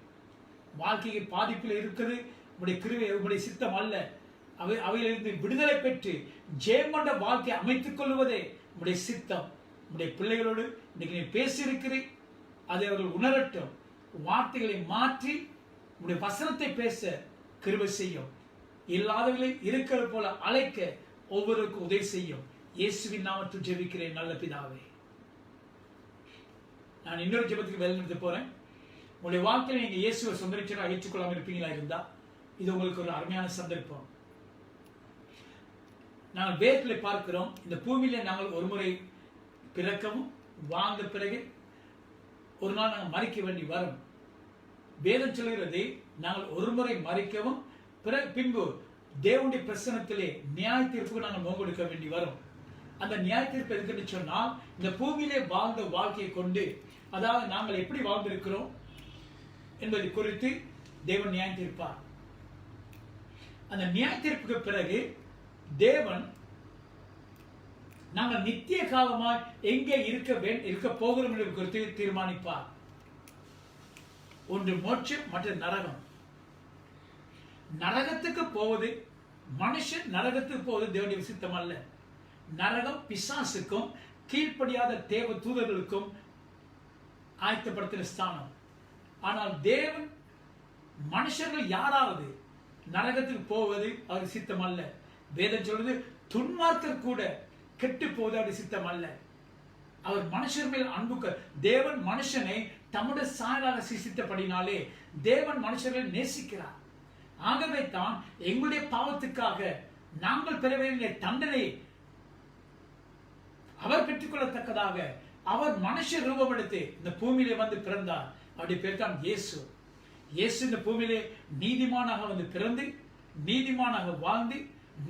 வாழ்க்கைக்கு பாதிப்பில் இருக்கிறது உங்களுடைய கிருபை, உங்களுடைய சித்தம் அல்ல. அவையிலிருந்து விடுதலை பெற்று ஜெயமண்ட வாழ்க்கையை அமைத்துக் கொள்வதே உங்களுடைய சித்தம். உங்களுடைய பிள்ளைகளோடு இன்னைக்கு நீ பேசியிருக்கிறீர், அதை அவர்கள் உணரட்டும். வார்த்தைகளை மாற்றி உங்களுடைய வசனத்தை பேச கிருபை செய்யும். இல்லாதவர்களை இருக்கிறது போல அழைக்க ஒவ்வொருவருக்கும் உதவி செய்யும். இயேசுவின் நாமத்தில் ஜெபிக்கிறேன் நல்ல பிதாவே. நான் இன்னொரு ஜெபத்துக்கு வேலை நிறுத்த போறேன். உங்களுடைய வாழ்க்கையில் நீங்க இயேசுவை சொந்த ரட்சகராக ஏற்றுக்கொள்ளாமல் இருப்பீங்களா இருந்தா இது உங்களுக்கு ஒரு அருமையான சந்தர்ப்பம். நாங்கள் வேதத்தில் பார்க்கிறோம், இந்த பூமியில நாங்கள் ஒரு முறை பிறக்கவும் வாழ்ந்த பிறகு ஒரு நாள் நாங்கள் மறிக்க வேண்டி வரும். வேதம் சொல்கிறது நாங்கள் ஒரு முறை மறிக்கவும் பின்பு தேவனுடைய பிரசனத்திலே நியாய தீர்ப்புக்கு நாங்கள் முகம் கொடுக்க வேண்டி வரும். அந்த நியாய தீர்ப்பு எதுக்குன்னு சொன்னால் இந்த பூமியிலே வாழ்ந்த வாழ்க்கையை கொண்டு, அதாவது நாங்கள் எப்படி வாழ்ந்திருக்கிறோம் என்பதை குறித்து தேவன் நியாயம் தீர்ப்பார். அந்த நியாய தீர்ப்புக்கு பிறகு தேவன் நாங்கள் நித்திய காலமாய் எங்கே இருக்க போகிறோம் என்பது குறித்து தீர்மானிப்பார். ஒன்று மோட்சம், மற்ற நரகம். நரகத்துக்கு போவது, மனுஷன் நரகத்துக்கு போவது தேவனுடைய சித்தம் அல்ல. நரகம் பிசாசுக்கும் கீழ்ப்படியாத தேவ தூதர்களுக்கும் ஆயத்தப்படுத்தின ஸ்தானம். ஆனால் தேவன் மனுஷர்கள் யாராவது நரகத்துக்கு போவது அவர் சித்தம் அல்ல. வேதம் சொல்வது துன்மார்க்கர் கூட கெட்டு போவது அவர் சித்தம் அல்ல. அவர் மனுஷர் மேல் அன்புக்கு தேவன் மனுஷனை தம்முடைய சாயலாக சிருஷ்டித்தபடினாலே தேவன் மனுஷர்களை நேசிக்கிறார். ஆகவே தான் எங்களுடைய பாவத்துக்காக நாங்கள் பெற வேண்டிய தண்டனை அவர் பெற்றுக்கொள்ளத்தக்கதாக அவர் மனுஷ ரூபம் எடுத்து இந்த பூமியிலே வந்து பிறந்தார். அவருடைய பேர் தான் இயேசு. இயேசு இந்த பூமியிலே நீதிமானாக வந்து பிறந்து, நீதிமானாக வாழ்ந்து,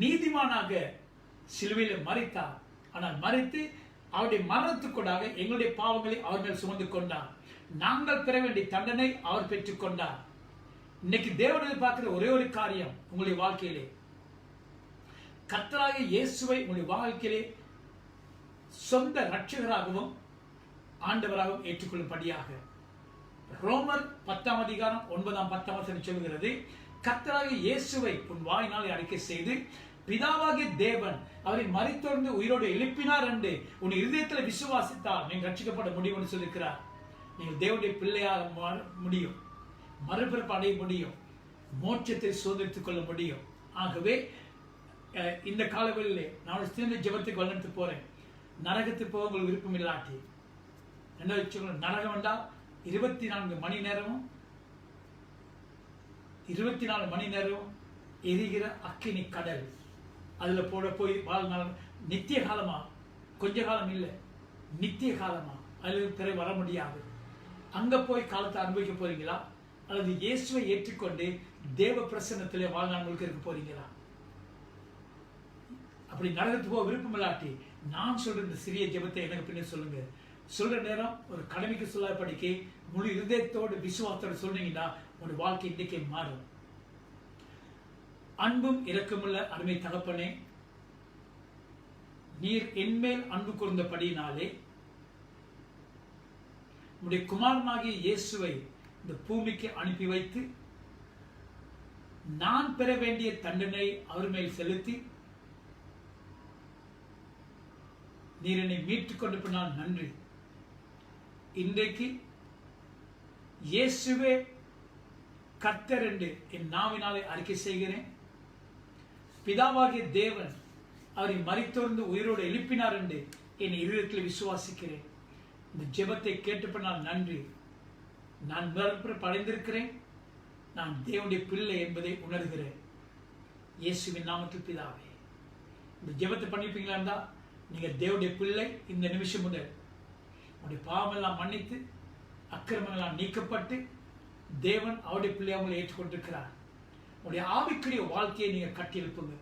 நீதிமானாக சிலுவையில் மரித்தார். ஆனால் மரித்து அவருடைய மரணத்துக்கூடாக எங்களுடைய பாவங்களை அவர் மேல் சுமந்து கொண்டார். நாங்கள் பெற வேண்டிய தண்டனை அவர் பெற்றுக் கொண்டார். இன்னைக்கு தேவனை பார்க்கிற ஒரே ஒரு காரியம், உங்களுடைய வாழ்க்கையிலே கர்த்தராகிய இயேசுவை உங்களுடைய வாழ்க்கையிலே சொந்த ரட்சகராகவும் ஆண்டவராகவும் ஏற்றுக்கொள்ளும்படியாக ரோமர் 10 அதிகாரம் 9-10 சொல்கிறது, கர்த்தராகிய இயேசுவை உன் வாயினாலே அறிக்கை செய்து பிதாவாகிய தேவன் அவரை மரித்தொழுந்து உயிரோடு எழுப்பினார் என்று உன் இருதயத்தில் விசுவாசித்தால் நீங்கள் ரட்சிக்கப்பட முடியும் என்று சொல்லியிருக்கிறார். நீங்கள் தேவனுடைய பிள்ளையாக முடியும், மறுபிறப்பு அடைய முடியும், மோட்சத்தை சுதந்திரித்துக் கொள்ள முடியும். ஆகவே இந்த காலங்களிலே நான் சிறந்த ஜெபத்துக்கு வளர்த்து போறேன். நரகத்துக்கு போக உங்களுக்கு விருப்பம் இல்லாட்டி என்ன வச்சுக்கணும், நரகம் என்றால் 24 மணி நேரமும் 24 மணி நேரமும் எரிகிற அக்கினி கடல். அதுல போய் வாழ்நாள் நித்திய காலமா, கொஞ்ச காலம் இல்லை, நித்திய காலமா, அதுல பிறகு வர முடியாது. அங்க போய் காலத்தை அனுபவிக்க போறீங்களா, அல்லது இயேசுவை ஏற்றுக்கொண்டு தேவ பிரசன்னத்திலே வாழ்நாள் முழுக்க இருக்க போறீங்களா? அப்படி நரகத்துக்கு போக விருப்பம் இல்லாட்டி நான் சொல்ற இந்த சிறிய ஜெபத்தை எனக்கு பின்ன சொல்லுங்க. சொல்ற நேரம் ஒரு கடமைக்கு சொல்லாதபடிக்கு முழு இருதயத்தோடு விசுவாசத்தோடு சொன்னீங்கன்னா உங்களுடைய வாழ்க்கை இன்றைக்கே மாறும். அன்பும் இரக்கமுள்ள அருமை தகப்பனே, நீர் என்மேல் அன்பு கூர்ந்தபடியினாலே உடைய குமாரனாகிய இயேசுவை இந்த பூமிக்கு அனுப்பி வைத்து நான் பெற வேண்டிய தண்டனை அவர் மேல் செலுத்தி நீர் என்னை மீட்டுக் கொண்டு போனால் நன்றி. இன்றைக்கு இயேசுவே கர்த்தர் என்று என் நாவினாலே அறிக்கை செய்கிறேன். பிதாவாகிய தேவன் அவரை மரித்தொழுந்து உயிரோடு எழுப்பினார் என்று என் இருதயத்தில் விசுவாசிக்கிறேன். இந்த ஜெபத்தை கேட்டுப்பனால் நன்றி. நான் மறுபிறப்பு அடைந்திருக்கிறேன், நான் தேவனுடைய பிள்ளை என்பதை உணர்கிறேன். இயேசுவின் நாமத்தில் பிதாவே. இந்த ஜெபத்தை பண்ணிருப்பீங்களா இருந்தா நீங்க தேவனுடைய பிள்ளை. இந்த நிமிஷம் முதல் உங்களுடைய பாவமெல்லாம் மன்னித்து அக்கிரமங்களாம் நீக்கப்பட்டு தேவன் அவருடைய பிள்ளையை அவங்களை ஏற்றுக்கொண்டிருக்கிறார். உங்களுடைய ஆவிக்குரிய வாழ்க்கையை நீங்க கட்டி எழுப்புங்க.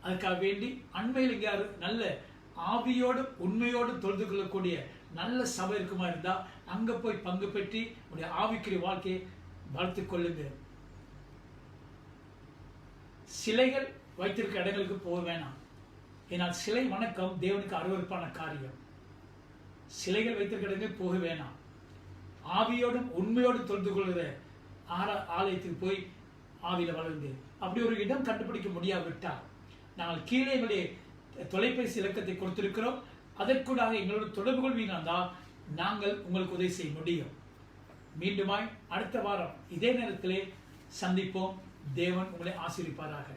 அதுக்காக வேண்டி அண்மையில் எங்கேயாவது நல்ல ஆவியோடும் உண்மையோடும் தொழுது கொள்ளக்கூடிய நல்ல சபை இருக்குமா இருந்தா அங்க போய் பங்கு பெற்றி உடைய ஆவிக்குரிய வாழ்க்கையை வளர்த்துக் கொள்ளுங்க. சிலைகள் வைத்திருக்க இடங்களுக்கு போக வேணாம். ஏன்னால் சிலை வணக்கம் தேவனுக்கு அருவருப்பான காரியம். சிலைகள் வைத்திருக்க இடங்களுக்கு போக வேணாம். ஆவியோடும் உண்மையோடும் தொழுது கொள்கிற ஆலயத்துக்கு போய் ஆவியில வளர்ந்து அப்படி ஒரு இடம் கண்டுபிடிக்க முடியாவிட்டால் நாங்கள் கீழே எங்களுடைய தொலைபேசி இலக்கத்தை கொடுத்திருக்கிறோம். அதற்கூடாக எங்களோட தொடர்பு கொள்வீங்கன்னா நாங்கள் உங்களுக்கு உதவி செய்ய முடியும். மீண்டுமாய் அடுத்த வாரம் இதே நேரத்திலே சந்திப்போம். தேவன் உங்களை ஆசீர்வதிப்பாராக.